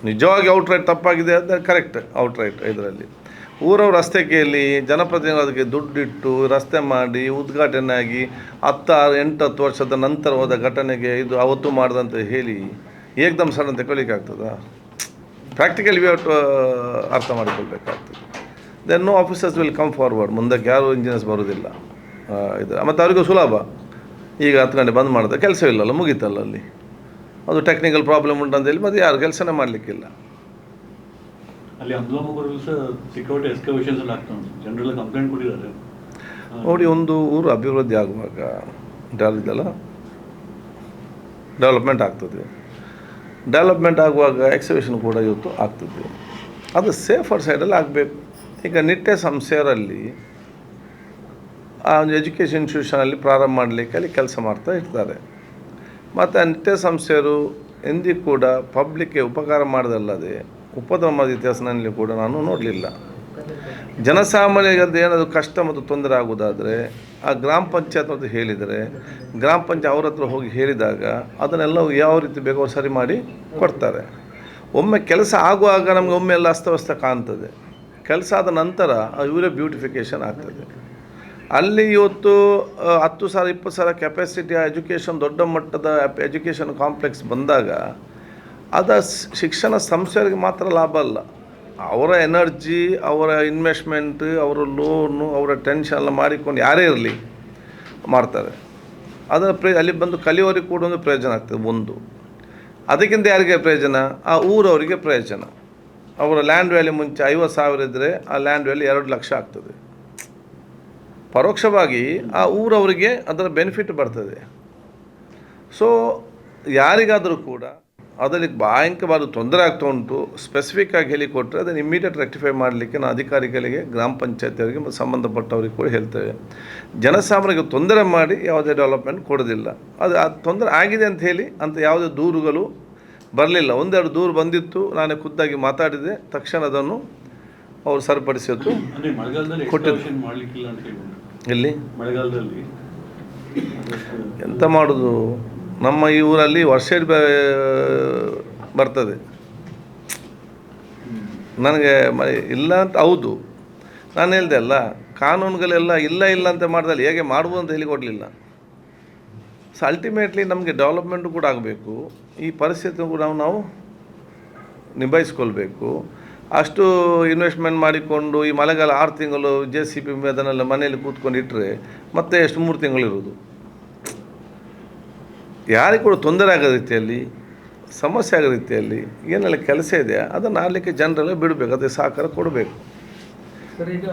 ನಿಜವಾಗಿ ಔಟ್ರೈಟ್ ತಪ್ಪಾಗಿದೆ ಅದು ಕರೆಕ್ಟ್. ಔಟ್ರೈಟ್ ಇದರಲ್ಲಿ ಊರವ್ರ ರಸ್ತೆ ಕೇಳಿ ಜನಪ್ರತಿನಿಧಿಗಳು ಅದಕ್ಕೆ ದುಡ್ಡಿಟ್ಟು ರಸ್ತೆ ಮಾಡಿ ಉದ್ಘಾಟನೆ ಆಗಿ 10-10 ವರ್ಷದ ನಂತರ ಹೋದ ಘಟನೆಗೆ ಇದು ಅವತ್ತು ಮಾಡ್ದಂತ ಹೇಳಿ ಏಕದಮ್ ಸಡನ್ ತಗೊಳ್ಳಿಕ್ಕೆ ಆಗ್ತದಾ? ಪ್ರಾಕ್ಟಿಕಲಿ ವಿ ಹ್ಯಾವ್ ಟು ಅರ್ಥ ಮಾಡಿಕೊಳ್ಬೇಕಾಗ್ತದೆ. Then no officers will come forward. ಮುಂದಕ್ಕೆ ಯಾರು ಇಂಜಿನಿಯರ್ಸ್ ಬರೋದಿಲ್ಲ. ಇದು ಮತ್ತು ಅವರಿಗೂ ಸುಲಭ. ಈಗ 10 ಗಂಟೆ ಬಂದ್ ಮಾಡಿದೆ, ಕೆಲಸ ಇಲ್ಲಲ್ಲ, ಮುಗೀತಲ್ಲ ಅಲ್ಲಿ. ಅದು ಟೆಕ್ನಿಕಲ್ ಪ್ರಾಬ್ಲಮ್ ಉಂಟಂತೇಳಿ ಮತ್ತು ಯಾರು ಕೆಲಸನೇ ಮಾಡಲಿಕ್ಕಿಲ್ಲ. ಅಲ್ಲಿ ಸೆಕ್ಯೂರಿಟಿ ಎಸ್ಕಲೇಷನ್ಸ್ ಎಲ್ಲ ಆಗ್ತಾ ಉಂಟು, ಜನರೆಲ್ಲ ಕಂಪ್ಲೇಂಟ್ ಕೊಟ್ಟಿದ್ದಾರೆ. ನೋಡಿ, ಒಂದು ಊರು ಅಭಿವೃದ್ಧಿ ಆಗುವಾಗ ಇದೆಲ್ಲ ಡೆವಲಪ್ಮೆಂಟ್ ಆಗ್ತದೆ. ಡೆವಲಪ್ಮೆಂಟ್ ಆಗುವಾಗ ಎಕ್ಸಿಬಿಷನ್ ಕೂಡ ಇವತ್ತು ಆಗ್ತದೆ. ಅದು ಸೇಫರ್ ಸೈಡಲ್ಲಿ ಆಗಬೇಕು. ಈಗ ನಿಟ್ಟೆ ಸಂಸ್ಥೆಯರಲ್ಲಿ ಆ ಒಂದು ಎಜುಕೇಷನ್ ಇನ್ಸ್ಟಿಟ್ಯೂಷನಲ್ಲಿ ಪ್ರಾರಂಭ ಮಾಡಲಿಕ್ಕೆ ಅಲ್ಲಿ ಕೆಲಸ ಮಾಡ್ತಾ ಇರ್ತಾರೆ. ಮತ್ತು ಆ ನಿಟ್ಟೆ ಸಂಸ್ಥೆಯರು ಎಂದಿಗೂ ಕೂಡ ಪಬ್ಲಿಕ್ಗೆ ಉಪಕಾರ ಮಾಡೋದಲ್ಲದೆ ಉಪದ್ರ ಮಾಡಿದ ಇತಿಹಾಸನಲ್ಲಿ ಕೂಡ ನಾನು ನೋಡಲಿಲ್ಲ. ಜನಸಾಮಾನ್ಯರಿಗೆ ಏನಾದರೂ ಕಷ್ಟ ಮತ್ತು ತೊಂದರೆ ಆಗೋದಾದರೆ ಆ ಗ್ರಾಮ ಪಂಚಾಯತ್ ಅಂತ ಹೇಳಿದರೆ ಗ್ರಾಮ ಪಂಚಾಯತ್ ಅವ್ರ ಹತ್ರ ಹೋಗಿ ಹೇಳಿದಾಗ ಅದನ್ನೆಲ್ಲ ಯಾವ ರೀತಿ ಬೇಕೋ ಅವ್ರು ಸರಿ ಮಾಡಿ ಕೊಡ್ತಾರೆ. ಒಮ್ಮೆ ಕೆಲಸ ಆಗುವಾಗ ನಮಗೆ ಒಮ್ಮೆ ಎಲ್ಲ ಅಸ್ತವ್ಯಸ್ತ ಕಾಣ್ತದೆ. ಕೆಲಸ ಆದ ನಂತರ ಇವರೇ ಬ್ಯೂಟಿಫಿಕೇಷನ್ ಆಗ್ತದೆ. ಅಲ್ಲಿ ಇವತ್ತು 10,000-20,000 ಕೆಪಾಸಿಟಿಯ ಎಜುಕೇಷನ್, ದೊಡ್ಡ ಮಟ್ಟದ ಎಜುಕೇಷನ್ ಕಾಂಪ್ಲೆಕ್ಸ್ ಬಂದಾಗ ಅದು ಶಿಕ್ಷಣ ಸಂಸ್ಥೆಯವರಿಗೆ ಮಾತ್ರ ಲಾಭ ಅಲ್ಲ. ಅವರ ಎನರ್ಜಿ, ಅವರ ಇನ್ವೆಸ್ಟ್ಮೆಂಟ್, ಅವರ ಲೋನು, ಅವರ ಟೆನ್ಷನ್ ಎಲ್ಲ ಮಾಡಿಕೊಂಡು ಯಾರೇ ಇರಲಿ ಮಾಡ್ತಾರೆ. ಅದರ ಅಲ್ಲಿ ಬಂದು ಕಲಿಯೋರಿಗೆ ಕೂಡ ಒಂದು ಪ್ರಯೋಜನ ಆಗ್ತದೆ. ಒಂದು ಅದಕ್ಕಿಂತ ಯಾರಿಗೆ ಪ್ರಯೋಜನ? ಆ ಊರವರಿಗೆ ಪ್ರಯೋಜನ. ಅವರ ಲ್ಯಾಂಡ್ ವ್ಯಾಲ್ಯೂ ಮುಂಚೆ 50,000 ಇದ್ದರೆ ಆ ಲ್ಯಾಂಡ್ ವ್ಯಾಲ್ಯೂ 2 ಲಕ್ಷ ಆಗ್ತದೆ. ಪರೋಕ್ಷವಾಗಿ ಆ ಊರವರಿಗೆ ಅದರ ಬೆನಿಫಿಟ್ ಬರ್ತದೆ. ಸೊ ಯಾರಿಗಾದರೂ ಕೂಡ ಅದರಲ್ಲಿ ಭಯಂಕರವಾದ ತೊಂದರೆ ಆಗ್ತಾ ಉಂಟು, ಸ್ಪೆಸಿಫಿಕ್ ಆಗಿ ಹೇಳಿಕೊಟ್ರೆ ಅದನ್ನು ಇಮ್ಮಿಡಿಯೇಟ್ ರೆಕ್ಟಿಫೈ ಮಾಡಲಿಕ್ಕೆ ನಾವು ಅಧಿಕಾರಿಗಳಿಗೆ, ಗ್ರಾಮ ಪಂಚಾಯತಿಯವರಿಗೆ ಮತ್ತು ಸಂಬಂಧಪಟ್ಟವರಿಗೆ ಕೂಡ ಹೇಳ್ತೇವೆ. ಜನಸಾಮಾನ್ಯರಿಗೆ ತೊಂದರೆ ಮಾಡಿ ಯಾವುದೇ ಡೆವಲಪ್ಮೆಂಟ್ ಕೊಡೋದಿಲ್ಲ. ಅದು ತೊಂದರೆ ಆಗಿದೆ ಅಂತ ಹೇಳಿ ಅಂತ ಯಾವುದೇ ದೂರುಗಳು ಬರಲಿಲ್ಲ. 1-2 ದೂರು ಬಂದಿತ್ತು, ನಾನೇ ಖುದ್ದಾಗಿ ಮಾತಾಡಿದೆ. ತಕ್ಷಣ ಅದನ್ನು ಅವರು ಸರಿಪಡಿಸಿದ್ದು ಕೊಟ್ಟಿದ್ದು. ಇಲ್ಲಿ ಮಳೆಗಾಲದಲ್ಲಿ ಎಂತ ಮಾಡೋದು? ನಮ್ಮ ಈ ಊರಲ್ಲಿ ವರ್ಷ ಬರ್ತದೆ. ನನಗೆ ಇಲ್ಲ ಅಂತ ಹೌದು, ನಾನು ಹೇಳಿದೆ ಅಲ್ಲ, ಕಾನೂನುಗಳೆಲ್ಲ ಇಲ್ಲ ಅಂತ ಮಾಡಿದಲ್ಲಿ ಹೇಗೆ ಮಾಡ್ಬೋದು ಅಂತ ಹೇಳಿಕೊಡಲಿಲ್ಲ. ಸೊ ಅಲ್ಟಿಮೇಟ್ಲಿ ನಮಗೆ ಡೆವಲಪ್ಮೆಂಟು ಕೂಡ ಆಗಬೇಕು. ಈ ಪರಿಸ್ಥಿತಿ ಕೂಡ ನಾವು ನಿಭಾಯಿಸ್ಕೊಳ್ಬೇಕು. ಅಷ್ಟು ಇನ್ವೆಸ್ಟ್ಮೆಂಟ್ ಮಾಡಿಕೊಂಡು ಈ ಮಳೆಗಾಲ 6 ತಿಂಗಳು JCB ಅದನ್ನೆಲ್ಲ ಮನೆಯಲ್ಲಿ ಕೂತ್ಕೊಂಡಿಟ್ಟರೆ ಮತ್ತೆ ಎಷ್ಟು 3 ತಿಂಗಳು ಇರೋದು. ಯಾರಿಗೂ ಕೂಡ ತೊಂದರೆ ಆಗೋ ರೀತಿಯಲ್ಲಿ, ಸಮಸ್ಯೆ ಆಗೋ ರೀತಿಯಲ್ಲಿ ಏನೆಲ್ಲ ಕೆಲಸ ಇದೆ ಅದನ್ನು ಆಗಲಿಕ್ಕೆ ಜನರೆಲ್ಲ ಬಿಡಬೇಕು, ಅದೇ ಸಹಕಾರ ಕೊಡಬೇಕು. ಸರ್, ಈಗ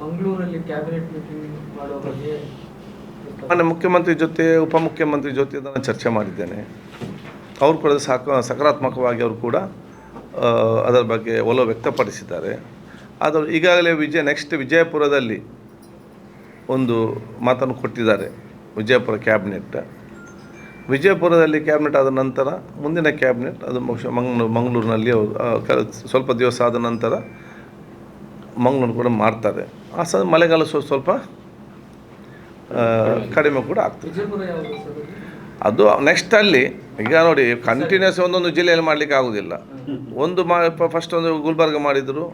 ಮಂಗಳೂರಲ್ಲಿ ಕ್ಯಾಬಿನೆಟ್ ಮೀಟಿಂಗ್ ಮಾಡೋ ಬಗ್ಗೆ ನಾನು ಮುಖ್ಯಮಂತ್ರಿ ಜೊತೆ, ಉಪಮುಖ್ಯಮಂತ್ರಿ ಜೊತೆ ಅದನ್ನು ಚರ್ಚೆ ಮಾಡಿದ್ದೇನೆ. ಅವರು ಕೂಡ ಸಕಾರಾತ್ಮಕವಾಗಿ ಅವರು ಕೂಡ ಅದರ ಬಗ್ಗೆ ಒಲವು ವ್ಯಕ್ತಪಡಿಸಿದ್ದಾರೆ. ಆದರೆ ಈಗಾಗಲೇ ನೆಕ್ಸ್ಟ್ ವಿಜಯಪುರದಲ್ಲಿ ಒಂದು ಮಾತನ್ನು ಕೊಟ್ಟಿದ್ದಾರೆ. ವಿಜಯಪುರ ಕ್ಯಾಬಿನೆಟ್, ವಿಜಯಪುರದಲ್ಲಿ ಕ್ಯಾಬಿನೆಟ್ ಆದ ನಂತರ ಮುಂದಿನ ಕ್ಯಾಬಿನೆಟ್ ಅದು ಮಂಗಳೂರಿನಲ್ಲಿ ಅವರು ಸ್ವಲ್ಪ ದಿವಸ ಆದ ನಂತರ ಮಂಗಳೂರು ಕೂಡ ಮಾಡ್ತಾರೆ. ಆ ಮಳೆಗಾಲ ಸ್ವಲ್ಪ ಕಡಿಮೆ ಕೂಡ ಆಗ್ತದೆ. ಅದು ನೆಕ್ಸ್ಟ್ ಅಲ್ಲಿ ಈಗ ನೋಡಿ, ಕಂಟಿನ್ಯೂಸ್ ಒಂದೊಂದು ಜಿಲ್ಲೆಯಲ್ಲಿ ಮಾಡಲಿಕ್ಕೆ ಆಗೋದಿಲ್ಲ. ಫಸ್ಟ್ ಒಂದು ಗುಲ್ಬರ್ಗ ಮಾಡಿದರು,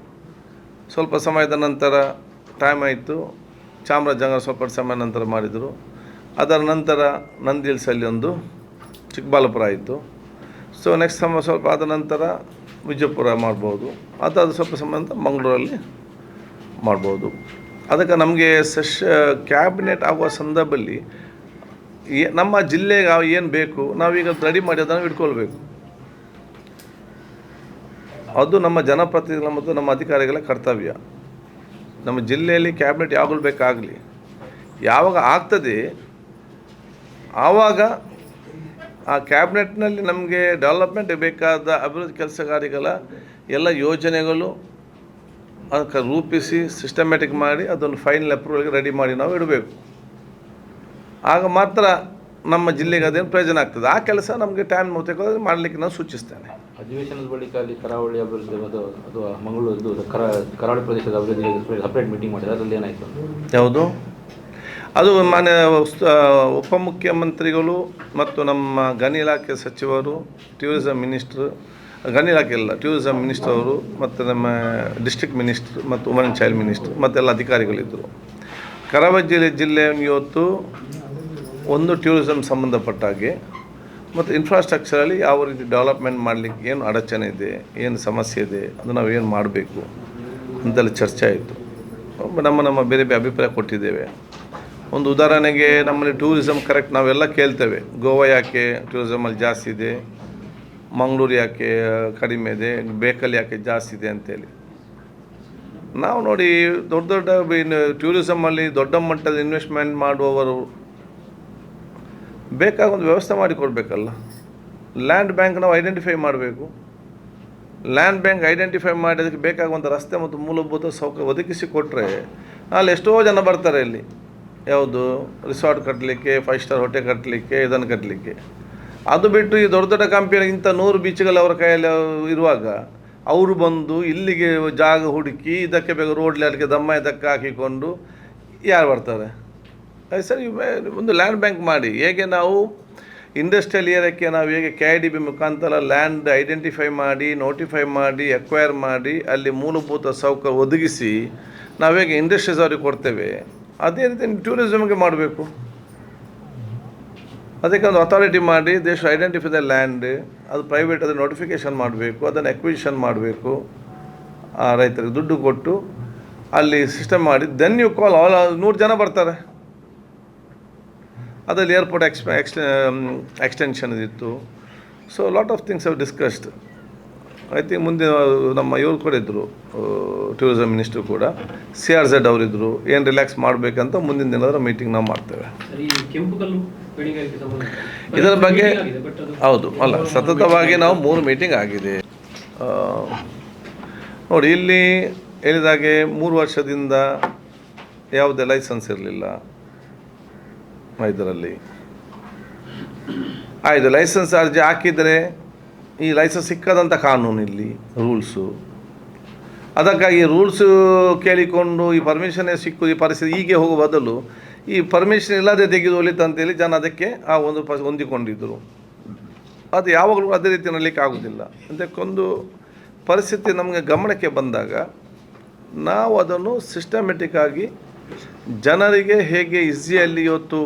ಸ್ವಲ್ಪ ಸಮಯದ ನಂತರ ಟೈಮ್ ಆಯಿತು. ಚಾಮರಾಜನಗರ ಸ್ವಲ್ಪ ಸಮಯ ನಂತರ ಮಾಡಿದರು. ಅದರ ನಂತರ ನಂದಿಲ್ಸಲ್ಲಿ ಒಂದು, ಚಿಕ್ಕಬಳ್ಳಾಪುರ ಆಯಿತು. ಸೊ ನೆಕ್ಸ್ಟ್ ಸ್ವಲ್ಪ ಆದ ನಂತರ ವಿಜಯಪುರ ಮಾಡ್ಬೋದು. ಅದು ಸ್ವಲ್ಪ ಸಮಯ ನಂತರ ಮಂಗಳೂರಲ್ಲಿ ಮಾಡ್ಬೋದು. ಅದಕ್ಕೆ ನಮಗೆ ಕ್ಯಾಬಿನೆಟ್ ಆಗುವ ಸಂದರ್ಭದಲ್ಲಿ ನಮ್ಮ ಜಿಲ್ಲೆಗೆ ಏನು ಬೇಕು ನಾವೀಗ ರೆಡಿ ಮಾಡಿ ಅದನ್ನು ಇಟ್ಕೊಳ್ಬೇಕು. ಅದು ನಮ್ಮ ಜನಪ್ರತಿನಿಧಿಗಳ ಮತ್ತು ನಮ್ಮ ಅಧಿಕಾರಿಗಳ ಕರ್ತವ್ಯ. ನಮ್ಮ ಜಿಲ್ಲೆಯಲ್ಲಿ ಕ್ಯಾಬಿನೆಟ್ ಯಾವಾಗಲೂ ಬೇಕಾಗಲಿ, ಯಾವಾಗ ಆಗ್ತದೆ ಆವಾಗ ಆ ಕ್ಯಾಬಿನೆಟ್ನಲ್ಲಿ ನಮಗೆ ಡೆವಲಪ್ಮೆಂಟ್ ಬೇಕಾದ ಅಭಿವೃದ್ಧಿ ಕೆಲಸ ಕಾರ್ಯಗಳ ಎಲ್ಲ ಯೋಜನೆಗಳು ಅದಕ್ಕೆ ರೂಪಿಸಿ ಸಿಸ್ಟಮ್ಯಾಟಿಕ್ ಮಾಡಿ ಅದನ್ನು ಫೈನಲ್ ಅಪ್ರೂವಲ್ಗೆ ರೆಡಿ ಮಾಡಿ ನಾವು ಇಡಬೇಕು. ಆಗ ಮಾತ್ರ ನಮ್ಮ ಜಿಲ್ಲೆಗೆ ಅದೇನು ಪ್ರಯೋಜನ ಆಗ್ತದೆ. ಆ ಕೆಲಸ ನಮಗೆ ಟೈಮ್ ತೆಗೆದು ಮಾಡಲಿಕ್ಕೆ ನಾನು ಸೂಚಿಸ್ತೇನೆ. ಅಧಿವೇಶನದ ಬಳಿಕ ಅಲ್ಲಿ ಕರಾವಳಿ ಅಭಿವೃದ್ಧಿ ಅದು ಮಂಗಳೂರು ಕರಾವಳಿ ಪ್ರದೇಶದ ಅಭಿವೃದ್ಧಿ ಸಪ್ರೇಟ್ ಮೀಟಿಂಗ್ ಮಾಡಿದ್ರೆ ಅದರಲ್ಲಿ ಏನಾಯಿತು? ಯಾವುದು? ಅದು ಮಾನ್ಯ ಉಪಮುಖ್ಯಮಂತ್ರಿಗಳು ಮತ್ತು ನಮ್ಮ ಗಣಿ ಇಲಾಖೆ ಸಚಿವರು, ಟೂರಿಸಂ ಮಿನಿಸ್ಟ್ರು, ಗಣಿ ಇಲಾಖೆ ಇಲ್ಲ, ಟೂರಿಸಂ ಮಿನಿಸ್ಟರ್ ಅವರು ಮತ್ತು ನಮ್ಮ ಡಿಸ್ಟ್ರಿಕ್ಟ್ ಮಿನಿಸ್ಟ್ರು ಮತ್ತು ವುಮನ್ ಆ್ಯಂಡ್ ಚೈಲ್ಡ್ ಮಿನಿಸ್ಟ್ರು ಮತ್ತೆಲ್ಲ ಅಧಿಕಾರಿಗಳಿದ್ದರು. ಕರಾವಳಿ ಜಿಲ್ಲೆ ಇವತ್ತು ಒಂದು ಟೂರಿಸಂ ಸಂಬಂಧಪಟ್ಟ ಹಾಗೆ ಮತ್ತು ಇನ್ಫ್ರಾಸ್ಟ್ರಕ್ಚರಲ್ಲಿ ಯಾವ ರೀತಿ ಡೆವಲಪ್ಮೆಂಟ್ ಮಾಡಲಿಕ್ಕೆ ಏನು ಅಡಚಣೆ ಇದೆ, ಏನು ಸಮಸ್ಯೆ ಇದೆ, ಅದು ನಾವು ಏನು ಮಾಡಬೇಕು ಅಂತೆಲ್ಲ ಚರ್ಚೆ ಆಯಿತು. ನಮ್ಮ ಬೇರೆ ಬೇರೆ ಅಭಿಪ್ರಾಯ ಕೊಟ್ಟಿದ್ದೇವೆ. ಒಂದು ಉದಾಹರಣೆಗೆ ನಮ್ಮಲ್ಲಿ ಟೂರಿಸಮ್ ಕರೆಕ್ಟ್ ನಾವೆಲ್ಲ ಕೇಳ್ತೇವೆ, ಗೋವಾ ಯಾಕೆ ಟೂರಿಸಮಲ್ಲಿ ಜಾಸ್ತಿ ಇದೆ, ಮಂಗಳೂರು ಯಾಕೆ ಕಡಿಮೆ ಇದೆ, ಬೇಕಲ್ಲಿ ಯಾಕೆ ಜಾಸ್ತಿ ಇದೆ ಅಂತೇಳಿ. ನಾವು ನೋಡಿ ದೊಡ್ಡ ದೊಡ್ಡ ಟೂರಿಸಮಲ್ಲಿ ದೊಡ್ಡ ಮಟ್ಟದ ಇನ್ವೆಸ್ಟ್ಮೆಂಟ್ ಮಾಡುವವರು ಬೇಕಾದ ಒಂದು ವ್ಯವಸ್ಥೆ ಮಾಡಿಕೊಡ್ಬೇಕಲ್ಲ. ಲ್ಯಾಂಡ್ ಬ್ಯಾಂಕ್ ನಾವು ಐಡೆಂಟಿಫೈ ಮಾಡಬೇಕು. ಲ್ಯಾಂಡ್ ಬ್ಯಾಂಕ್ ಐಡೆಂಟಿಫೈ ಮಾಡಿ ಅದಕ್ಕೆ ಬೇಕಾಗುವಂಥ ರಸ್ತೆ ಮತ್ತು ಮೂಲಭೂತ ಸೌಕರ್ಯ ಒದಗಿಸಿ ಕೊಟ್ಟರೆ ಅಲ್ಲಿ ಎಷ್ಟೋ ಜನ ಬರ್ತಾರೆ. ಇಲ್ಲಿ ಯಾವುದು ರಿಸಾರ್ಟ್ ಕಟ್ಟಲಿಕ್ಕೆ, 5 ಸ್ಟಾರ್ ಹೋಟೆಲ್ ಕಟ್ಟಲಿಕ್ಕೆ, ಇದನ್ನು ಕಟ್ಟಲಿಕ್ಕೆ. ಅದು ಬಿಟ್ಟು ಈ ದೊಡ್ಡ ದೊಡ್ಡ ಕಂಪನಿ ಇಂಥ 100 ಬೀಚ್ಗಳು ಅವರ ಕೈಯಲ್ಲಿ ಇರುವಾಗ ಅವರು ಬಂದು ಇಲ್ಲಿಗೆ ಜಾಗ ಹುಡುಕಿ ಇದಕ್ಕೆ ಬೇಕು ರೋಡ್ಲಿ ಅದಕ್ಕೆ ದಮ್ಮ ಇದಕ್ಕೆ ಹಾಕಿಕೊಂಡು ಯಾರು ಬರ್ತಾರೆ? ಸರ್, ಒಂದು ಲ್ಯಾಂಡ್ ಬ್ಯಾಂಕ್ ಮಾಡಿ. ಹೇಗೆ ನಾವು ಇಂಡಸ್ಟ್ರಿಯಲ್ ಏರಿಯಾಕ್ಕೆ ನಾವು ಹೇಗೆ KIDB ಮುಖಾಂತರ ಲ್ಯಾಂಡ್ ಐಡೆಂಟಿಫೈ ಮಾಡಿ, ನೋಟಿಫೈ ಮಾಡಿ, ಎಕ್ವೈರ್ ಮಾಡಿ, ಅಲ್ಲಿ ಮೂಲಭೂತ ಸೌಕರ್ಯ ಒದಗಿಸಿ ನಾವು ಹೇಗೆ ಇಂಡಸ್ಟ್ರೀಸ್ ಅವ್ರಿಗೆ ಕೊಡ್ತೇವೆ, ಅದೇ ರೀತಿ ಟೂರಿಸಮ್ಗೆ ಮಾಡಬೇಕು. ಅದಕ್ಕೆ ಒಂದು ಅಥಾರಿಟಿ ಮಾಡಿ ದೇಶ ಐಡೆಂಟಿಫೈ ದ ಲ್ಯಾಂಡ್, ಅದು ಪ್ರೈವೇಟ್ ಅದನ್ನು ನೋಟಿಫಿಕೇಷನ್ ಮಾಡಬೇಕು, ಅದನ್ನು ಎಕ್ವಿಷನ್ ಮಾಡಬೇಕು, ಆ ರೈತರಿಗೆ ದುಡ್ಡು ಕೊಟ್ಟು ಅಲ್ಲಿ ಸಿಸ್ಟಮ್ ಮಾಡಿ ದೆನ್ ಯು ಕಾಲ್ ಆಲ್ 100 ಜನ ಬರ್ತಾರೆ. ಅದರಲ್ಲಿ ಏರ್ಪೋರ್ಟ್ ಎಕ್ಸ್ಟೆನ್ಷನ್ ಇತ್ತು. So lot of things have discussed. I think ಮುಂದೆ ನಮ್ಮ ಇವರು ಕೂಡ ಇದ್ದರು, ಟೂರಿಸಂ ಮಿನಿಸ್ಟ್ರು ಕೂಡ, CRZ ಅವರಿದ್ದರು. ಏನು ರಿಲ್ಯಾಕ್ಸ್ ಮಾಡಬೇಕಂತ ಮುಂದಿನ ದಿನದ ಮೀಟಿಂಗ್ ನಾವು ಮಾಡ್ತೇವೆ. ಇದರ ಬಗ್ಗೆ ಹೌದು ಅಲ್ಲ, ಸತತವಾಗಿ ನಾವು 3 ಮೀಟಿಂಗ್ ಆಗಿದೆ. ನೋಡಿ, ಇಲ್ಲಿ ಹೇಳಿದಾಗೆ 3 ವರ್ಷದಿಂದ ಯಾವುದೇ ಲೈಸೆನ್ಸ್ ಇರಲಿಲ್ಲ ಇದರಲ್ಲಿ. ಆಯಿತು, ಲೈಸೆನ್ಸ್ ಅರ್ಜಿ ಹಾಕಿದರೆ ಈ ಲೈಸೆನ್ಸ್ ಸಿಕ್ಕದಂಥ ಕಾನೂನು ಇಲ್ಲಿ ರೂಲ್ಸು. ಅದಕ್ಕಾಗಿ ರೂಲ್ಸು ಕೇಳಿಕೊಂಡು ಈ ಪರ್ಮಿಷನ್ನೇ ಸಿಕ್ಕು ಈ ಪರಿಸ್ಥಿತಿ ಹೀಗೆ ಹೋಗುವ ಬದಲು ಈ ಪರ್ಮಿಷನ್ ಇಲ್ಲದೆ ತೆಗೆದು ಒಲಿತಂತೇಳಿ ಜನ ಅದಕ್ಕೆ ಆ ಒಂದು ಹೊಂದಿಕೊಂಡಿದ್ದರು. ಅದು ಯಾವಾಗಲೂ ಅದೇ ರೀತಿ ನಡಲಿಕ್ಕೆ ಆಗೋದಿಲ್ಲ. ಅದಕ್ಕೊಂದು ಪರಿಸ್ಥಿತಿ ನಮಗೆ ಗಮನಕ್ಕೆ ಬಂದಾಗ ನಾವು ಅದನ್ನು ಸಿಸ್ಟಮೆಟಿಕ್ಕಾಗಿ ಜನರಿಗೆ ಹೇಗೆ ಈಸಿಯಲ್ಲಿ ಇವತ್ತು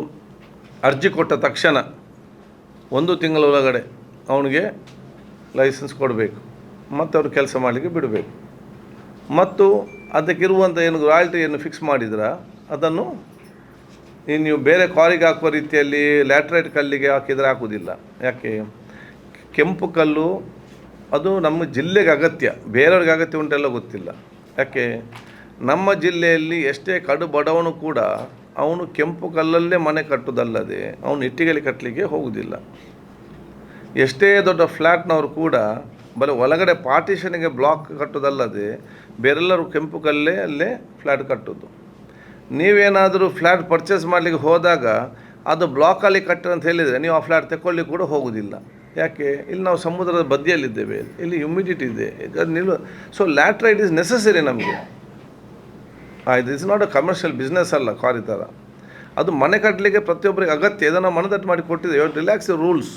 ಅರ್ಜಿ ಕೊಟ್ಟ ತಕ್ಷಣ 1 ತಿಂಗಳ ಒಳಗಡೆ ಅವನಿಗೆ ಲೈಸೆನ್ಸ್ ಕೊಡಬೇಕು ಮತ್ತು ಅವರು ಕೆಲಸ ಮಾಡಲಿಕ್ಕೆ ಬಿಡಬೇಕು. ಮತ್ತು ಅದಕ್ಕಿರುವಂಥ ಏನು ರಾಯಲ್ಟಿಯನ್ನು ಫಿಕ್ಸ್ ಮಾಡಿದ್ರೆ ಅದನ್ನು ನೀವು ಬೇರೆ ಕಾರಿಗೆ ಹಾಕುವ ರೀತಿಯಲ್ಲಿ ಲ್ಯಾಟ್ರೈಟ್ ಕಲ್ಲಿಗೆ ಹಾಕಿದರೆ ಹಾಕುವುದಿಲ್ಲ. ಯಾಕೆ? ಕೆಂಪು ಕಲ್ಲು ಅದು ನಮ್ಮ ಜಿಲ್ಲೆಗೆ ಅಗತ್ಯ, ಬೇರೆಯವ್ರಿಗೆ ಅಗತ್ಯ ಉಂಟೆಲ್ಲ ಗೊತ್ತಿಲ್ಲ. ಯಾಕೆ? ನಮ್ಮ ಜಿಲ್ಲೆಯಲ್ಲಿ ಎಷ್ಟೇ ಕಡು ಬಡವನು ಕೂಡ ಅವನು ಕೆಂಪು ಕಲ್ಲಲ್ಲೇ ಮನೆ ಕಟ್ಟುವುದಲ್ಲದೆ ಅವನು ಇಟ್ಟಿಗೆಯಲ್ಲಿ ಕಟ್ಟಲಿಕ್ಕೆ ಹೋಗುವುದಿಲ್ಲ. ಎಷ್ಟೇ ದೊಡ್ಡ ಫ್ಲ್ಯಾಟ್ನವರು ಕೂಡ ಬರೀ ಒಳಗಡೆ ಪಾರ್ಟಿಷನಿಗೆ ಬ್ಲಾಕ್ ಕಟ್ಟೋದಲ್ಲದೆ ಬೇರೆಲ್ಲರೂ ಕೆಂಪು ಕಲ್ಲೇ ಅಲ್ಲೇ ಫ್ಲ್ಯಾಟ್ ಕಟ್ಟೋದು. ನೀವೇನಾದರೂ ಫ್ಲ್ಯಾಟ್ ಪರ್ಚೇಸ್ ಮಾಡಲಿಕ್ಕೆ ಹೋದಾಗ ಅದು ಬ್ಲಾಕಲ್ಲಿ ಕಟ್ಟಿ ಅಂತ ಹೇಳಿದರೆ ನೀವು ಆ ಫ್ಲ್ಯಾಟ್ ತಗೊಳ್ಳಿಕ್ಕೆ ಕೂಡ ಹೋಗೋದಿಲ್ಲ. ಯಾಕೆ? ಇಲ್ಲಿ ನಾವು ಸಮುದ್ರದ ಬದಿಯಲ್ಲಿದ್ದೇವೆ, ಇಲ್ಲಿ ಹ್ಯುಮಿಡಿಟಿ ಇದೆ, ನಿಲ್ಲು. ಸೊ ಲ್ಯಾಟ್ರೈಟ್ ಈಸ್ ನೆಸಸರಿ ನಮಗೆ. Is not a commercial business ಅಲ್ಲ ಕಾರ್ ಈ ಥರ. ಅದು ಮನೆ ಕಟ್ಟಲಿಕ್ಕೆ ಪ್ರತಿಯೊಬ್ಬರಿಗೆ ಅಗತ್ಯ. ಇದನ್ನು ಮನದಟ್ಟು ಮಾಡಿ ಕೊಟ್ಟಿದ್ದೇವೆ. Relax rules.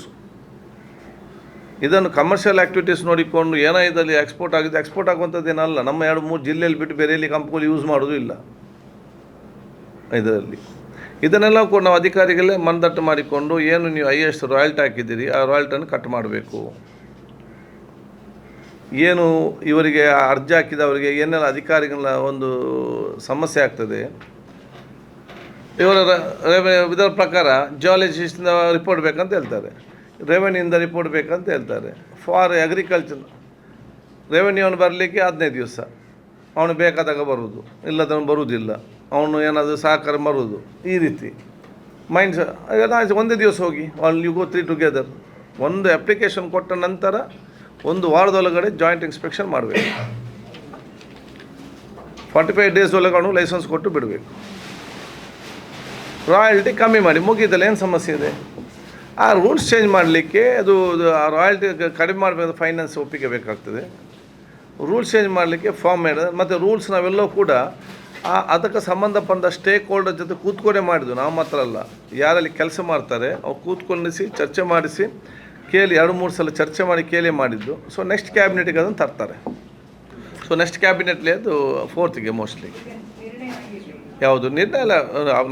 ಇದನ್ನು ಕಮರ್ಷಿಯಲ್ ಆ್ಯಕ್ಟಿವಿಟೀಸ್ ನೋಡಿಕೊಂಡು ಏನೋ ಇದರಲ್ಲಿ ಎಕ್ಸ್ಪೋರ್ಟ್ ಆಗಿದೆ, ಎಕ್ಸ್ಪೋರ್ಟ್ ಆಗುವಂಥದ್ದೇನಲ್ಲ. ನಮ್ಮ 2-3 ಜಿಲ್ಲೆಯಲ್ಲಿ ಬಿಟ್ಟು ಬೇರೆಯಲ್ಲಿ ಕಂಪ್ನಿಗಳು ಯೂಸ್ ಮಾಡೋದು ಇಲ್ಲ ಇದರಲ್ಲಿ. ಇದನ್ನೆಲ್ಲ ಕೂಡ ನಾವು ಅಧಿಕಾರಿಗಳೇ ಮನದಟ್ಟು ಮಾಡಿಕೊಂಡು ಏನು ನೀವು ಹೈಯೆಸ್ಟ್ ರಾಯಲ್ಟಿ ಹಾಕಿದ್ದೀರಿ ಆ ರಾಯಲ್ಟನ್ನು ಕಟ್ ಮಾಡಬೇಕು. ಏನು ಇವರಿಗೆ ಅರ್ಜಿ ಹಾಕಿದವರಿಗೆ ಏನೆಲ್ಲ ಅಧಿಕಾರಿಗಳ ಒಂದು ಸಮಸ್ಯೆ ಆಗ್ತದೆ, ಇದರ ಪ್ರಕಾರ ಜಿಯಾಲಜಿಸ್ಟ್ನ ರಿಪೋರ್ಟ್ ಬೇಕಂತ ಹೇಳ್ತಾರೆ, ರೆವೆನ್ಯೂಯಿಂದ ರಿಪೋರ್ಟ್ ಬೇಕಂತ ಹೇಳ್ತಾರೆ. ಫಾರ್ ಅಗ್ರಿಕಲ್ಚರ್ ರೆವೆನ್ಯೂವನ್ನು ಬರಲಿಕ್ಕೆ 15 ದಿವಸ ಅವನು ಬೇಕಾದಾಗ ಬರುವುದು, ಇಲ್ಲದವನು ಬರುವುದಿಲ್ಲ. ಅವನು ಏನಾದರೂ ಸಹಕಾರ ಮರುವುದು ಈ ರೀತಿ ಮೈಂಡ್ಸ್. ಒಂದೇ ದಿವಸ ಹೋಗಿ ಯು ಗೋ 3 ಟುಗೆದರ್. ಒಂದು ಅಪ್ಲಿಕೇಶನ್ ಕೊಟ್ಟ ನಂತರ 1 ವಾರದೊಳಗಡೆ ಜಾಯಿಂಟ್ ಇನ್ಸ್ಪೆಕ್ಷನ್ ಮಾಡಬೇಕು. 45 ಡೇಸ್ ಒಳಗಡೆ ಲೈಸೆನ್ಸ್ ಕೊಟ್ಟು ಬಿಡಬೇಕು. ರಾಯಲ್ಟಿ ಕಮ್ಮಿ ಮಾಡಿ ಮುಗೀತಲ್ಲ, ಏನು ಸಮಸ್ಯೆ ಇದೆ? ಆ ರೂಲ್ಸ್ ಚೇಂಜ್ ಮಾಡಲಿಕ್ಕೆ ಅದು ಆ ರಾಯಲ್ಟಿ ಕಡಿಮೆ ಮಾಡಬೇಕು, ಫೈನಾನ್ಸ್ ಒಪ್ಪಿಗೆ ಬೇಕಾಗ್ತದೆ. ರೂಲ್ಸ್ ಚೇಂಜ್ ಮಾಡಲಿಕ್ಕೆ ಫಾರ್ಮ್ ಮಾಡಿದೆ. ಮತ್ತು ರೂಲ್ಸ್ ನಾವೆಲ್ಲವೂ ಕೂಡ ಅದಕ್ಕೆ ಸಂಬಂಧಪಟ್ಟ ಸ್ಟೇಕ್ ಹೋಲ್ಡರ್ ಜೊತೆ ಕೂತ್ಕೊಂಡೇ ಮಾಡಿದ್ವು. ನಾವು ಮಾತ್ರ ಅಲ್ಲ, ಯಾರಲ್ಲಿ ಕೆಲಸ ಮಾಡ್ತಾರೆ ಅವ್ರು ಕೂತ್ಕೊಂಡಿಸಿ ಚರ್ಚೆ ಮಾಡಿಸಿ ಕೇಳಿ 2-3 ಸಲ ಚರ್ಚೆ ಮಾಡಿ ಕೇಳಿ ಮಾಡಿದ್ದು. ಸೊ ನೆಕ್ಸ್ಟ್ ಕ್ಯಾಬಿನೆಟಿಗೆ ಅದನ್ನು ತರ್ತಾರೆ. ಸೊ ನೆಕ್ಸ್ಟ್ ಕ್ಯಾಬಿನೆಟ್ಲಿ ಅದು 4th ಮೋಸ್ಟ್ಲಿ. ಯಾವುದು ನಿರ್ಣಯ ಎಲ್ಲ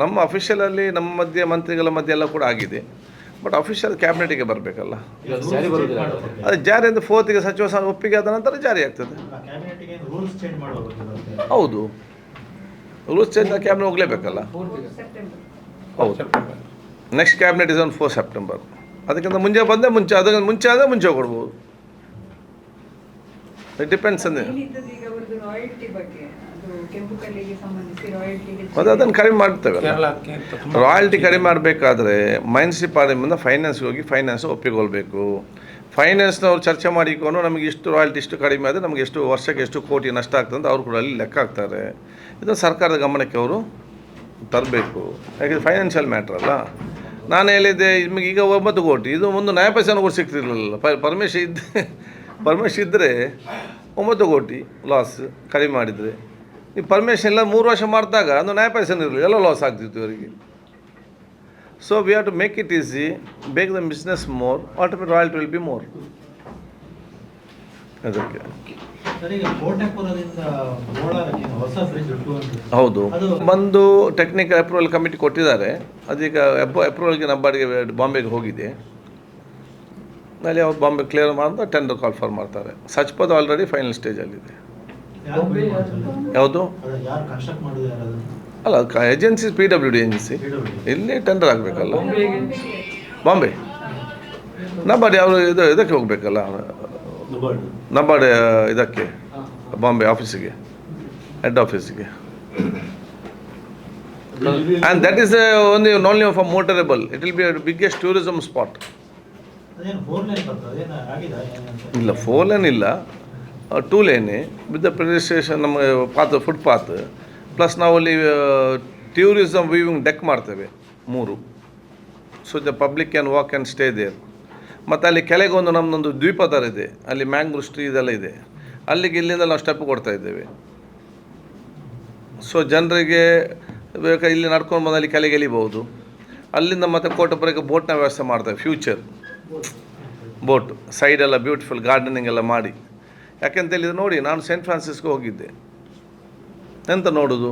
ನಮ್ಮ ಅಫಿಷಿಯಲಲ್ಲಿ ನಮ್ಮ ಮಧ್ಯೆ ಮಂತ್ರಿಗಳ ಮಧ್ಯೆ ಎಲ್ಲ ಕೂಡ ಆಗಿದೆ. ಬಟ್ ಅಫಿಷಿಯಲ್ ಕ್ಯಾಬಿನೆಟಿಗೆ ಬರಬೇಕಲ್ಲ. ಜಾರಿ ಬರೋದಿಲ್ಲ. ಅದು ಜಾರಿ ಅಂದರೆ 4th ಸಚಿವ ಸ್ಥಾನ ಒಪ್ಪಿಗೆ ಆದ ನಂತರ ಜಾರಿ ಆಗ್ತದೆ. ಹೌದು, ರೂಲ್ಸ್ ಚೇಂಜ್ ಕ್ಯಾಬಿನೆಟ್ ಹೋಗಲೇಬೇಕಲ್ಲ. ಹೌದು, next cabinet is on 4 September. ಅದಕ್ಕಿಂತ ಮುಂಚೆ ಬಂದರೆ ಮುಂಚೆ, ಅದಕ್ಕಿಂತ ಮುಂಚೆ ಆದರೆ ಮುಂಚೆ ಕೊಡ್ಬೋದು. ಇಟ್ ಡಿಪೆಂಡ್ಸ್ ಅಂದರೆ ಮತ್ತು ಅದನ್ನು ಕಡಿಮೆ ಮಾಡ್ತೇವೆ. ರಾಯಲ್ಟಿ ಕಡಿಮೆ ಮಾಡಬೇಕಾದ್ರೆ ಮುನ್ಸಿಪಾಲಿಟಿಯಿಂದ ಫೈನಾನ್ಸ್ಗೆ ಹೋಗಿ ಫೈನಾನ್ಸ್ ಒಪ್ಪಿಕೊಳ್ಬೇಕು. ಫೈನಾನ್ಸ್ನವ್ರು ಚರ್ಚೆ ಮಾಡಿಕೊಂಡು ನಮಗೆ ಇಷ್ಟು ರಾಯಲ್ಟಿ ಇಷ್ಟು ಕಡಿಮೆ ಆದರೆ ನಮಗೆ ಎಷ್ಟು ವರ್ಷಕ್ಕೆ ಎಷ್ಟು ಕೋಟಿ ನಷ್ಟ ಆಗ್ತದೆ ಅಂತ ಅವ್ರು ಕೂಡ ಅಲ್ಲಿ ಲೆಕ್ಕ ಹಾಕ್ತಾರೆ. ಇದನ್ನು ಸರ್ಕಾರದ ಗಮನಕ್ಕೆ ಅವರು ತರಬೇಕು. ಯಾಕೆಂದರೆ ಫೈನಾನ್ಷಿಯಲ್ ಮ್ಯಾಟ್ರ್ ಅಲ್ಲ. ನಾನು ಹೇಳಿದ್ದೆ ನಿಮಗೆ ಈಗ 9 ಕೋಟಿ, ಇದು ಒಂದು ನಯ ಪೈಸೆನೂ ಕೂಡ ಸಿಗ್ತಿರ್ಲಿಲ್ಲ. ಪರ್ಮಿಷನ್ ಇದ್ದರೆ 9 ಕೋಟಿ ಲಾಸ್ ಕಡಿಮೆ ಮಾಡಿದರೆ. ನೀವು ಪರ್ಮಿಷನ್ ಇಲ್ಲ 3 ವರ್ಷ ಮಾಡಿದಾಗ ಒಂದು ನಯ ಪೈಸೆನೂ ಇರಲಿಲ್ಲ, ಎಲ್ಲ ಲಾಸ್ ಆಗ್ತಿತ್ತು ಇವರಿಗೆ. So we have to make it easy, bake the business more, automatic royalty will be more. ಅದಕ್ಕೆ ಹೌದು, ಬಂದು ಟೆಕ್ನಿಕಲ್ ಅಪ್ರೂವಲ್ ಕಮಿಟಿ ಕೊಟ್ಟಿದ್ದಾರೆ. ಅದೀಗ ಅಪ್ರೂವಲ್ಗೆ ನಬ್ಬಾಡಿಗೆ ಬಾಂಬೆಗೆ ಹೋಗಿದೆ. ಅಲ್ಲಿ ಅವ್ರು ಬಾಂಬೆ ಕ್ಲಿಯರ್ ಮಾಡಿದ್ರೆ ಟೆಂಡರ್ ಕಾಲ್ ಫಾರ್ ಮಾಡ್ತಾರೆ. ಸಚ್ಪದ್ ಆಲ್ರೆಡಿ ಫೈನಲ್ ಸ್ಟೇಜಲ್ಲಿದೆ. ಯಾವುದು ಅಲ್ಲ, ಏಜೆನ್ಸಿ PWD ಏಜೆನ್ಸಿ, ಇಲ್ಲಿ ಟೆಂಡರ್ ಆಗಬೇಕಲ್ಲ. ಬಾಂಬೆ ನಬ್ಬಾಡಿ ಅವರು ಇದಕ್ಕೆ ಹೋಗಬೇಕಲ್ಲ, ನಬ್ಬಾಡಿ ಇದಕ್ಕೆ ಬಾಂಬೆ ಆಫೀಸಿಗೆ, ಹೆಡ್ ಆಫೀಸಿಗೆ. And that is only for motorable. It will be biggest tourism spot. ಇಲ್ಲ, 4 lane ಇಲ್ಲ, 2 lane ವಿತ್ ದ ಪೆಡೆಸ್ಟ್ರೇಷನ್. ನಮ್ಮ ಫುಟ್ಪಾತ್ ಪ್ಲಸ್ ನಾವು ಅಲ್ಲಿ ಟೂರಿಸಮ್ ವ್ಯೂವಿಂಗ್ ಡೆಕ್ ಮಾಡ್ತೇವೆ 3. So the public can walk and stay there. ಮತ್ತು ಅಲ್ಲಿ ಕೆಳಗೆ ಒಂದು ನಮ್ಮದೊಂದು ದ್ವೀಪ ಥರ ಇದೆ, ಅಲ್ಲಿ ಮ್ಯಾಂಗ್ರೋವ್ ಟ್ರೀ ಇದೆಲ್ಲ ಇದೆ. ಅಲ್ಲಿಗೆ ಇಲ್ಲಿಂದ ನಾವು ಸ್ಟೆಪ್ ಕೊಡ್ತಾ ಇದ್ದೇವೆ. ಸೊ ಜನರಿಗೆ ಬೇಕಾ ಇಲ್ಲಿ ನಡ್ಕೊಂಡು ಬಂದು ಅಲ್ಲಿ ಕೆಳಗೆ ಎಳಿಬೋದು. ಅಲ್ಲಿಂದ ಮತ್ತು ಕೋಟಪುರಕ್ಕೆ ಬೋಟ್ನ ವ್ಯವಸ್ಥೆ ಮಾಡ್ತೇವೆ. ಫ್ಯೂಚರ್ ಬೋಟ್ ಸೈಡೆಲ್ಲ ಬ್ಯೂಟಿಫುಲ್ ಗಾರ್ಡನಿಂಗ್ ಎಲ್ಲ ಮಾಡಿ. ಯಾಕೆಂತ ಹೇಳಿದ್ರೆ ನೋಡಿ, ನಾನು ಸೆಂಟ್ ಫ್ರಾನ್ಸಿಸ್ಕೋ ಹೋಗಿದ್ದೆ. ಎಂತ ನೋಡೋದು,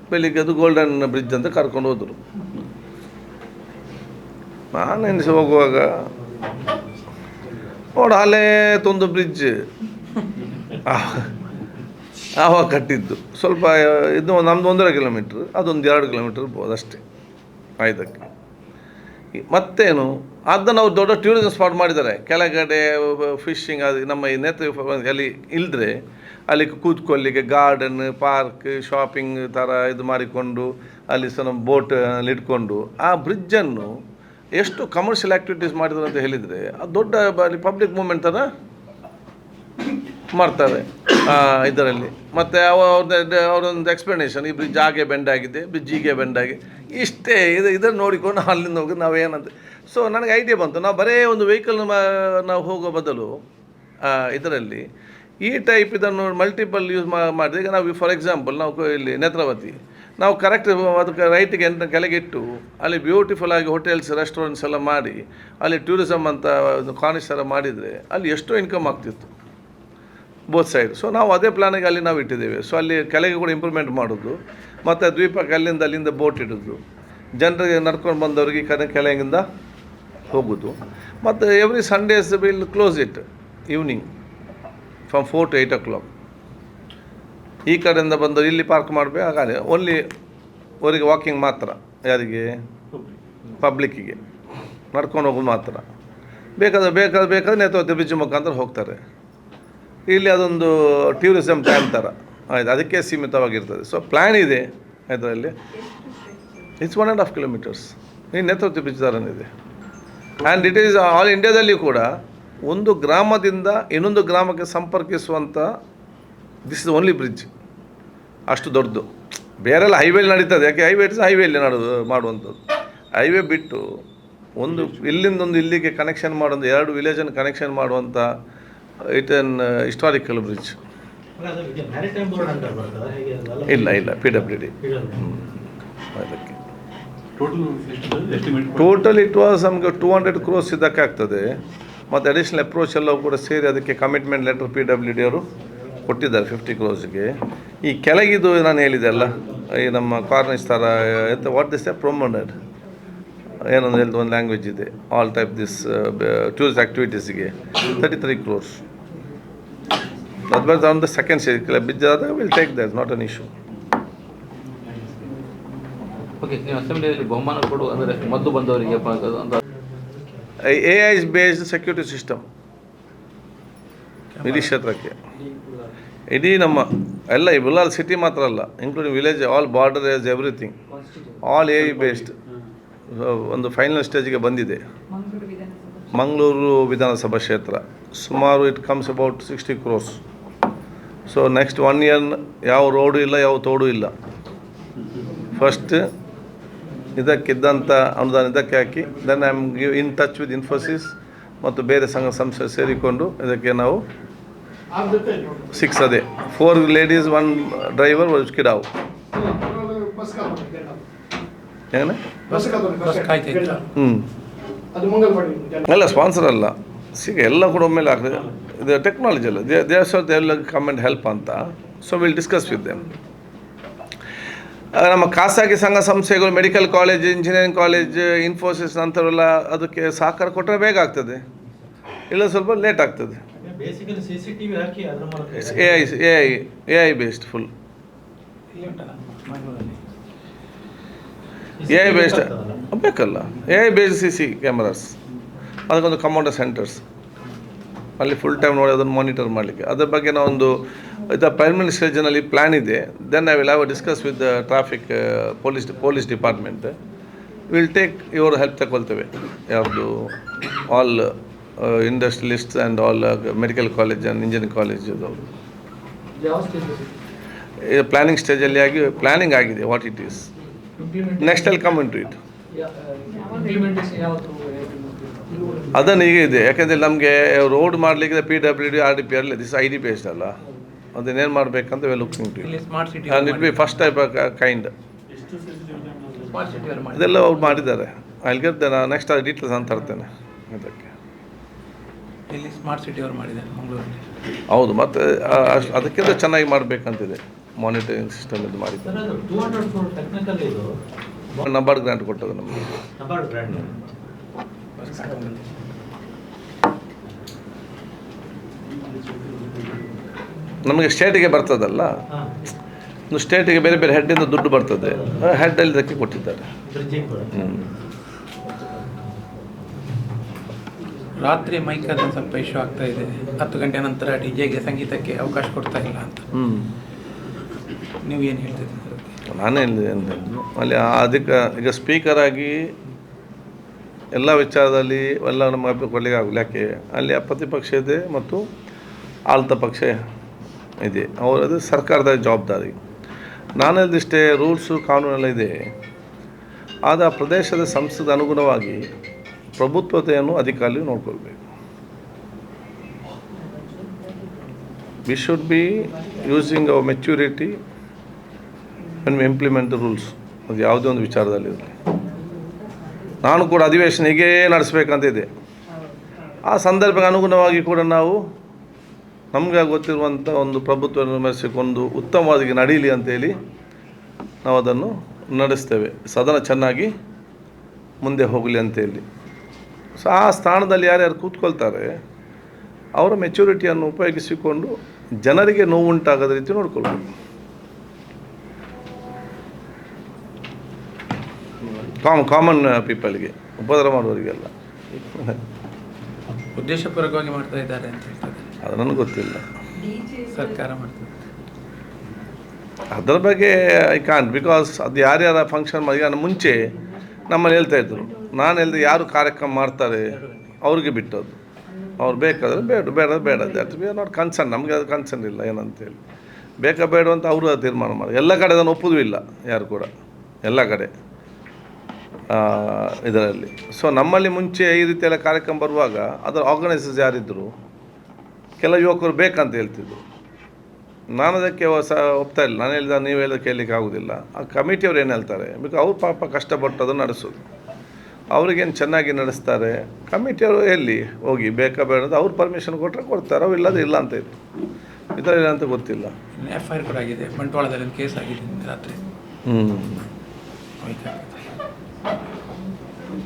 ಬೆಳಿಗ್ಗೆ ಅದು ಗೋಲ್ಡನ್ ಬ್ರಿಡ್ಜ್ ಅಂತ ಕರ್ಕೊಂಡು ಹೋದರು. ನಾನು ಎನಿಸಿ ಹೋಗುವಾಗ ನೋಡು, ಅಲ್ಲೇ ಒಂದು ಬ್ರಿಡ್ಜ್ ಆವಾಗ ಕಟ್ಟಿದ್ದು. ಸ್ವಲ್ಪ ಇದು ನಮ್ಮದು 1.5 ಕಿಲೋಮೀಟ್ರ್, ಅದೊಂದು 2 ಕಿಲೋಮೀಟ್ರ್ ಇರ್ಬೋದು ಅಷ್ಟೇ ಆಯ್ತಕ್ಕೆ. ಮತ್ತೇನು ಅದನ್ನು ಅವ್ರು ದೊಡ್ಡ ಟೂರಿಸಮ್ ಸ್ಪಾಟ್ ಮಾಡಿದ್ದಾರೆ. ಕೆಳಗಡೆ ಫಿಶಿಂಗ್, ಅದು ನಮ್ಮ ಈ ಅಲ್ಲಿ ಇಲ್ಲದ್ರೆ ಅಲ್ಲಿ ಕೂತ್ಕೊಳ್ಳಿಕ್ಕೆ ಗಾರ್ಡನ್, ಪಾರ್ಕ್, ಶಾಪಿಂಗ್ ಥರ ಇದು ಮಾಡಿಕೊಂಡು ಅಲ್ಲಿ ಸಹ ಬೋಟ್ ಅಲ್ಲಿ ಇಟ್ಕೊಂಡು ಆ ಬ್ರಿಡ್ಜನ್ನು ಎಷ್ಟು ಕಮರ್ಷಿಯಲ್ ಆ್ಯಕ್ಟಿವಿಟೀಸ್ ಮಾಡಿದ್ರು ಅಂತ ಹೇಳಿದರೆ ಅದು ದೊಡ್ಡ ಅಲ್ಲಿ ಪಬ್ಲಿಕ್ ಮೂಮೆಂಟ್ ಥರ ಮಾಡ್ತಾರೆ ಇದರಲ್ಲಿ. ಮತ್ತು ಅವರೊಂದು ಎಕ್ಸ್ಪ್ಲನೇಷನ್, ಈ ಬ್ರಿಡ್ಜ್ ಹಾಗೆ ಬೆಂಡ್ ಆಗಿದೆ, ಬ್ರಿಡ್ಜ್ ಹೀಗೆ ಬೆಂಡ್ ಆಗಿದೆ, ಇಷ್ಟೇ. ಇದನ್ನು ನೋಡಿಕೊಂಡು ಅಲ್ಲಿಂದ ಹೋಗಿ ನಾವೇನಂತ. ಸೊ ನನಗೆ ಐಡಿಯಾ ಬಂತು, ನಾವು ಬರೇ ಒಂದು ವೆಹಿಕಲ್ ನಾವು ಹೋಗೋ ಬದಲು ಇದರಲ್ಲಿ ಈ ಟೈಪ್ ಇದನ್ನು ಮಲ್ಟಿಪಲ್ ಯೂಸ್ ಮಾಡಿದ್ರೆ, ಈಗ ನಾವು ಫಾರ್ ಎಕ್ಸಾಂಪಲ್ ನಾವು ಇಲ್ಲಿ ನೇತ್ರಾವತಿ ನಾವು ಕರೆಕ್ಟ್ ಅದಕ್ಕೆ ರೈಟಿಗೆ ಕೆಳಗೆ ಇಟ್ಟು ಅಲ್ಲಿ ಬ್ಯೂಟಿಫುಲ್ ಆಗಿ ಹೋಟೆಲ್ಸ್, ರೆಸ್ಟೋರೆಂಟ್ಸ್ ಎಲ್ಲ ಮಾಡಿ ಅಲ್ಲಿ ಟೂರಿಸಮ್ ಅಂತ ಒಂದು ಕಾರ್ನಿಶ್ ಥರ ಮಾಡಿದರೆ ಅಲ್ಲಿ ಎಷ್ಟೋ ಇನ್ಕಮ್ ಆಗ್ತಿತ್ತು ಬೋತ್ ಸೈಡ್. ಸೊ ನಾವು ಅದೇ ಪ್ಲಾನಿಗೆ ಅಲ್ಲಿ ನಾವು ಇಟ್ಟಿದ್ದೇವೆ. ಸೊ ಅಲ್ಲಿ ಕೆಳಗೆ ಕೂಡ ಇಂಪ್ರೂವ್ಮೆಂಟ್ ಮಾಡೋದು, ಮತ್ತು ದ್ವೀಪಕ್ಕೆ ಅಲ್ಲಿಂದ ಬೋಟ್ ಇಡೋದು, ಜನರಿಗೆ ನಡ್ಕೊಂಡು ಬಂದವರಿಗೆ ಕೆಳಗಿಂದ ಹೋಗೋದು. ಮತ್ತು every Sundays will close it evening from 4 to 8 o'clock. ಈ ಕಡೆಯಿಂದ ಬಂದು ಇಲ್ಲಿ ಪಾರ್ಕ್ ಮಾಡಬೇಕು, ಹಾಗಾದರೆ ಓನ್ಲಿ ಅವರಿಗೆ ವಾಕಿಂಗ್ ಮಾತ್ರ, ಯಾರಿಗೆ ಪಬ್ಲಿಕ್ಕಿಗೆ ನಡ್ಕೊಂಡು ಹೋಗೋದು ಮಾತ್ರ. ಬೇಕಾದ್ರೆ ನೇತ್ರಾವತಿ ಬ್ರಿಡ್ಜ್ ಮುಖಾಂತರ ಹೋಗ್ತಾರೆ. ಇಲ್ಲಿ ಅದೊಂದು ಟೂರಿಸಮ್ ಟೈಮ್ ಥರ ಆಯ್ತು, ಅದಕ್ಕೆ ಸೀಮಿತವಾಗಿರ್ತದೆ. ಸೊ ಪ್ಲ್ಯಾನ್ ಇದೆ, ಇದರಲ್ಲಿ ಇಟ್ಸ್ 1.5 ಕಿಲೋಮೀಟರ್ಸ್ ಈ ನೇತ್ರಾವತಿ ಬ್ರಿಡ್ಜ್ ಥರನಿದೆ. ಆ್ಯಂಡ್ ಇಟ್ ಈಸ್ ಆಲ್ ಇಂಡಿಯಾದಲ್ಲಿ ಕೂಡ ಒಂದು ಗ್ರಾಮದಿಂದ ಇನ್ನೊಂದು ಗ್ರಾಮಕ್ಕೆ ಸಂಪರ್ಕಿಸುವಂಥ ದಿಸ್ ಇಸ್ ಓನ್ಲಿ ಬ್ರಿಡ್ಜ್. ಅಷ್ಟು ದೊಡ್ಡದು. ಬೇರೆಲ್ಲ ಹೈವೇಲಿ ನಡೀತದೆ, ಯಾಕೆ ಹೈವೇಲಿ ಮಾಡುವಂಥದ್ದು. ಹೈವೇ ಬಿಟ್ಟು ಒಂದು ಇಲ್ಲಿಂದೊಂದು ಇಲ್ಲಿಗೆ ಕನೆಕ್ಷನ್ ಮಾಡೋದು, 2 ವಿಲೇಜನ್ನು ಕನೆಕ್ಷನ್ ಮಾಡುವಂಥ ಇಟ್ ಎನ್ ಹಿಸ್ಟಾರಿಕಲ್ ಬ್ರಿಡ್ಜ್. ಇಲ್ಲ PWD ಅದಕ್ಕೆ ಟೋಟಲ್ ಇಟ್ ವಾಸ್ ನಮಗೆ 200 crores ಇದಕ್ಕಾಗ್ತದೆ. ಮತ್ತು ಅಡಿಷ್ನಲ್ ಅಪ್ರೋಚ್ ಎಲ್ಲವೂ ಕೂಡ ಸೇರಿ ಅದಕ್ಕೆ ಕಮಿಟ್ಮೆಂಟ್ ಲೆಟರ್ PWD ಅವರು ಕೊಟ್ಟಿದ್ದಾರೆ 50 crores. ಈ ಕೆಳಗಿದು ನಾನು ಹೇಳಿದೆ ಅಲ್ಲ, ಈ ನಮ್ಮ ಕಾರ್ನಿಸ್ ಥರ ಎಂತ ವಾಟ್ ದಿಸ್ ಪ್ರೊಮೋನೆಡ್ ಏನೊಂದು ಒಂದು ಲ್ಯಾಂಗ್ವೇಜ್ ಇದೆ, ಆಲ್ ಟೈಪ್ ದಿಸ್ ಟೂರಿಸ್ಟ್ ಆ್ಯಕ್ಟಿವಿಟೀಸಿಗೆ 33 crores. ಅದು ಬರ್ತದೆ on the second stage. Bridge ಆದಾಗ will take that, not an issue. Okay, ನೀವು ಅಸೆಂಬ್ಲಿಯಲ್ಲಿ ಬಹುಮಾನ ಕೊಡು ಅಂದರೆ ಮೊದಲು ಬಂದವರಿಗೆ AI is based security system ಇಡೀ ಕ್ಷೇತ್ರಕ್ಕೆ, ಇಡೀ ನಮ್ಮ ಎಲ್ಲ ಈ ಬುಲ್ಲಾಲ್ ಸಿಟಿ ಮಾತ್ರ ಅಲ್ಲ, including village, all border as everything, all AI based. ಒಂದು ಫೈನಲ್ ಸ್ಟೇಜಿಗೆ ಬಂದಿದೆ ಮಂಗಳೂರು ವಿಧಾನಸಭಾ ಕ್ಷೇತ್ರ. ಸುಮಾರು it comes about 60 crores. So next 1 year ಯಾವ ರೋಡು ಇಲ್ಲ, ಯಾವ ತೋಡು ಇಲ್ಲ. ಫಸ್ಟ್ ಇದಕ್ಕಿದ್ದಂಥ ಅನುದಾನ ಇದಕ್ಕೆ ಹಾಕಿ, then I am in touch with Infosys ಮತ್ತು ಬೇರೆ ಸಂಘ ಸಂಸ್ಥೆ ಸೇರಿಕೊಂಡು ಇದಕ್ಕೆ ನಾವು 6 ಅದೇ 4 ಲೇಡೀಸ್ 1 ಡ್ರೈವರ್ 1 ಕಿಡಾವು ಏನೇ ಎಲ್ಲ ಸ್ಪಾನ್ಸರ್ ಅಲ್ಲ, ಎಲ್ಲ ಕೂಡ ಒಮ್ಮೆಲೆ ಆಗ್ತದೆ. ಇದು ಟೆಕ್ನಾಲಜಿ ಅಲ್ಲ, ದೇ ಎಲ್ಲ ಕಮ್ ಆ್ಯಂಡ್ ಹೆಲ್ಪ್ ಅಂತ. So will discuss with them. ನಮ್ಮ ಖಾಸಗಿ ಸಂಘ ಸಂಸ್ಥೆಗಳು, medical college, engineering college, Infosys ಅಂಥವೆಲ್ಲ ಅದಕ್ಕೆ ಸಹಕಾರ ಕೊಟ್ಟರೆ ಬೇಗ ಆಗ್ತದೆ, ಇಲ್ಲ ಸ್ವಲ್ಪ ಲೇಟ್ ಆಗ್ತದೆ. AI based full AI based ಬೇಕಲ್ಲ. AI ಬೇಸ್ಡ್ CC ಕ್ಯಾಮರಾಸ್, ಅದಕ್ಕೊಂದು ಕಮಾಂಡರ್ ಸೆಂಟರ್ಸ್ ಅಲ್ಲಿ ಫುಲ್ ಟೈಮ್ ನೋಡಿ ಅದನ್ನು ಮಾನಿಟರ್ ಮಾಡಲಿಕ್ಕೆ. ಅದ್ರ ಬಗ್ಗೆ ನಾವೊಂದು ಪರ್ಮನೆಂಟ್ ಸ್ಟೇಜ್ನಲ್ಲಿ ಪ್ಲ್ಯಾನ್ ಇದೆ. Then I will have discuss with traffic police department. Will take ಇವರು ಹೆಲ್ಪ್ ತಗೊಳ್ತೇವೆ. ಯಾವುದು all industrialists and all medical college and engineering college ಅವರು ಪ್ಲ್ಯಾನಿಂಗ್ ಸ್ಟೇಜಲ್ಲಿ ಪ್ಲ್ಯಾನಿಂಗ್ ಆಗಿದೆ. ವಾಟ್ ಇಟ್ ಈಸ್ ನೆಕ್ಸ್ಟ್ ಅಲ್ಲಿ ಕಮ್ ಇನ್ ಟು ಇಟ್. ಅದನ್ನು ಈಗ ಇದೆ, ಯಾಕೆಂದರೆ ನಮಗೆ ರೋಡ್ ಮಾಡಲಿಕ್ಕೆ PWD RDP ಅಲ್ಲ, ದಿಸ್ ID ಬೇಸ್ಡ್ ಅಲ್ಲ. ಅದನ್ನೇನು ಮಾಡಬೇಕಂತ well looking to and it be first type kind. ಇದೆಲ್ಲ ಅವ್ರು ಮಾಡಿದ್ದಾರೆ. ಅಲ್ಲಿ ಗೆದ್ದೆ ನಾನು ನೆಕ್ಸ್ಟ್ ಡೀಟೇಲ್ಸ್ ಅಂತ ತರ್ತೇನೆ ಇದಕ್ಕೆ. ಇಲ್ಲಿ ಸ್ಮಾರ್ಟ್ ಸಿಟಿ ಅವರು ಮಾಡಿದ್ದಾರೆ ಮಂಗಳೂರಲ್ಲಿ. ಹೌದು, ಮತ್ತು ಅದಕ್ಕಿಂತ ಚೆನ್ನಾಗಿ ಮಾಡಬೇಕಂತಿದೆ. ಮಾನಿಟರಿಂಗ್ ಸಿಸ್ಟಮ್ ಇದು ಮಾಡಿದ್ದಾರೆ. ನಬಾರ್ಡ್ ಗ್ರಾಂಟ್ ಕೊಟ್ಟದ್ದು ನಮಗೆ. ನಮಗೆ ಸ್ಟೇಟಿಗೆ ಬರ್ತದಲ್ಲ, ಒಂದು ಸ್ಟೇಟಿಗೆ ಬೇರೆ ಬೇರೆ ಹೆಡ್ಡಿಂದ ದುಡ್ಡು ಬರ್ತದೆ, ಹೆಡ್ಡಲ್ಲಿ ಇದಕ್ಕೆ ಕೊಟ್ಟಿದ್ದಾರೆ. ರಾತ್ರಿ ಮೈಕಲ್ಲಿ ಸ್ವಲ್ಪ ಇಶ್ಯೂ ಆಗ್ತಾ ಇದೆ. 10 ಗಂಟೆ ನಂತರ ಡಿಜೆಗೆ ಸಂಗೀತಕ್ಕೆ ಅವಕಾಶ ಕೊಡ್ತಾ ಇಲ್ಲ ಅಂತ. ನೀವು ಏನು ಹೇಳ್ತಿದ್ದೀರಿ? ನಾನೇ ಹೇಳಿದೆ ಅಂತಂದು ಅಲ್ಲಿ ಅದಕ್ಕೆ ಈಗ ಸ್ಪೀಕರ್ ಆಗಿ ಎಲ್ಲ ವಿಚಾರದಲ್ಲಿ ಎಲ್ಲ ನಮ್ಮ ಕೊಡಲಿಕ್ಕೆ ಆಗಲ್ಲ. ಯಾಕೆ ಅಲ್ಲಿ ಪ್ರತಿಪಕ್ಷ ಇದೆ ಮತ್ತು ಆಳ್ತ ಪಕ್ಷ ಇದೆ, ಅವರದು ಸರ್ಕಾರದ ಜವಾಬ್ದಾರಿ. ನಾನು ಹೇಳಿದಿಷ್ಟೇ, ರೂಲ್ಸು ಕಾನೂನೆಲ್ಲ ಇದೆ. ಆದ ಪ್ರದೇಶದ ಸಂಸ್ಥೆಗೆ ಅನುಗುಣವಾಗಿ ಪ್ರಭುತ್ವತೆಯನ್ನು ಅಧಿಕಾರಿಗಳು ನೋಡ್ಕೊಳ್ಬೇಕು. We should be using hour maturity when we implement the rules. ಅದು ಯಾವುದೇ ಒಂದು ವಿಚಾರದಲ್ಲಿರಲಿ. ನಾನು ಕೂಡ ಅಧಿವೇಶನ ಹೀಗೇ ನಡೆಸಬೇಕಂತಿದೆ. ಆ ಸಂದರ್ಭಕ್ಕೆ ಅನುಗುಣವಾಗಿ ಕೂಡ ನಾವು ನಮಗೆ ಗೊತ್ತಿರುವಂಥ ಒಂದು ಪ್ರಭುತ್ವವನ್ನು ಮೆರೆಸಿಕೊಂಡು ಉತ್ತಮವಾಗಿ ನಡೀಲಿ ಅಂತೇಳಿ ನಾವು ಅದನ್ನು ನಡೆಸ್ತೇವೆ. ಸದನ ಚೆನ್ನಾಗಿ ಮುಂದೆ ಹೋಗಲಿ ಅಂತೇಳಿ. ಸೊ ಆ ಸ್ಥಾನದಲ್ಲಿ ಯಾರ್ಯಾರು ಕೂತ್ಕೊಳ್ತಾರೆ ಅವರ ಮೆಚ್ಯೂರಿಟಿಯನ್ನು ಉಪಯೋಗಿಸಿಕೊಂಡು ಜನರಿಗೆ ನೋವುಂಟಾಗದ ರೀತಿ ನೋಡ್ಕೊಳ್ಬೇಕು. ಕಾಮನ್ ಪೀಪಲ್ಗೆ, ಉಪದ್ರ ಮಾಡೋರಿಗೆಲ್ಲ. ಉದ್ದೇಶಪೂರ್ವಕವಾಗಿ ಮಾಡ್ತಾ ಇದ್ದಾರೆ ಅಂತ ಹೇಳ್ತಾರೆ. ಅದು ನನಗೆ ಗೊತ್ತಿಲ್ಲ. ಸರ್ಕಾರ ಮಾಡ್ತದೆ. ಅದರ ಬಗ್ಗೆ ಐ ಕಾಂಟ್, ಬಿಕಾಸ್ ಅದು ಯಾರ್ಯಾರ ಫಂಕ್ಷನ್ ಈಗ ಮುಂಚೆ ನಮ್ಮಲ್ಲಿ ಹೇಳ್ತಾಯಿದ್ರು, ನಾನು ಹೇಳಿದೆ ಯಾರು ಕಾರ್ಯಕ್ರಮ ಮಾಡ್ತಾರೆ ಅವ್ರಿಗೆ ಬಿಟ್ಟದ್ದು, ಅವ್ರು ಬೇಕಾದರೆ ಬೇಡ that we are not concern, ನಮಗೆ ಅದು ಕನ್ಸರ್ನ್ ಇಲ್ಲ ಏನಂತೇಳಿ, ಬೇಡ ಅಂತ ಅವರು ತೀರ್ಮಾನ ಮಾಡಿ. ಎಲ್ಲ ಕಡೆ ಅದನ್ನು ಒಪ್ಪುದೂ ಇಲ್ಲ ಯಾರು ಕೂಡ, ಎಲ್ಲ ಕಡೆ ಇದರಲ್ಲಿ. ಸೊ ನಮ್ಮಲ್ಲಿ ಮುಂಚೆ ಈ ರೀತಿಯೆಲ್ಲ ಕಾರ್ಯಕ್ರಮ ಬರುವಾಗ ಅದರ ಆರ್ಗನೈಸರ್ಸ್ ಯಾರಿದ್ದರು, ಕೆಲವು ಯುವಕರು ಬೇಕಂತ ಹೇಳ್ತಿದ್ರು. ನಾನು ಅದಕ್ಕೆ ಒಪ್ತಾ ಇಲ್ಲ. ನಾನು ಹೇಳಿದ ನೀವು ಹೇಳಿದ ಕೇಳಲಿಕ್ಕೆ ಆಗೋದಿಲ್ಲ. ಆ ಕಮಿಟಿಯವ್ರು ಏನು ಹೇಳ್ತಾರೆ, ಬಿಕಾಸ್ ಅವ್ರು ಪಾಪ ಕಷ್ಟಪಟ್ಟು ಅದನ್ನು ನಡೆಸೋದು, ಅವ್ರಿಗೇನು ಚೆನ್ನಾಗಿ ನಡೆಸ್ತಾರೆ. ಕಮಿಟಿಯವರು ಎಲ್ಲಿ ಹೋಗಿ ಬೇಡ ಅಂತ ಅವ್ರು ಪರ್ಮಿಷನ್ ಕೊಟ್ಟರೆ ಕೊಡ್ತಾರೆ, ಅವು ಇಲ್ಲದೆ ಇಲ್ಲ ಅಂತ ಇತ್ತು. ಇದರಲ್ಲಿ ಅಂತ ಗೊತ್ತಿಲ್ಲ. FIR ಕೂಡ ಆಗಿದೆ, ಬಂಟ್ವಾಳದಲ್ಲಿ ಒಂದು ಕೇಸ್ ಆಗಿದೆ ರಾತ್ರಿ. ಹ್ಞೂ ಹೋಯ್ತಾ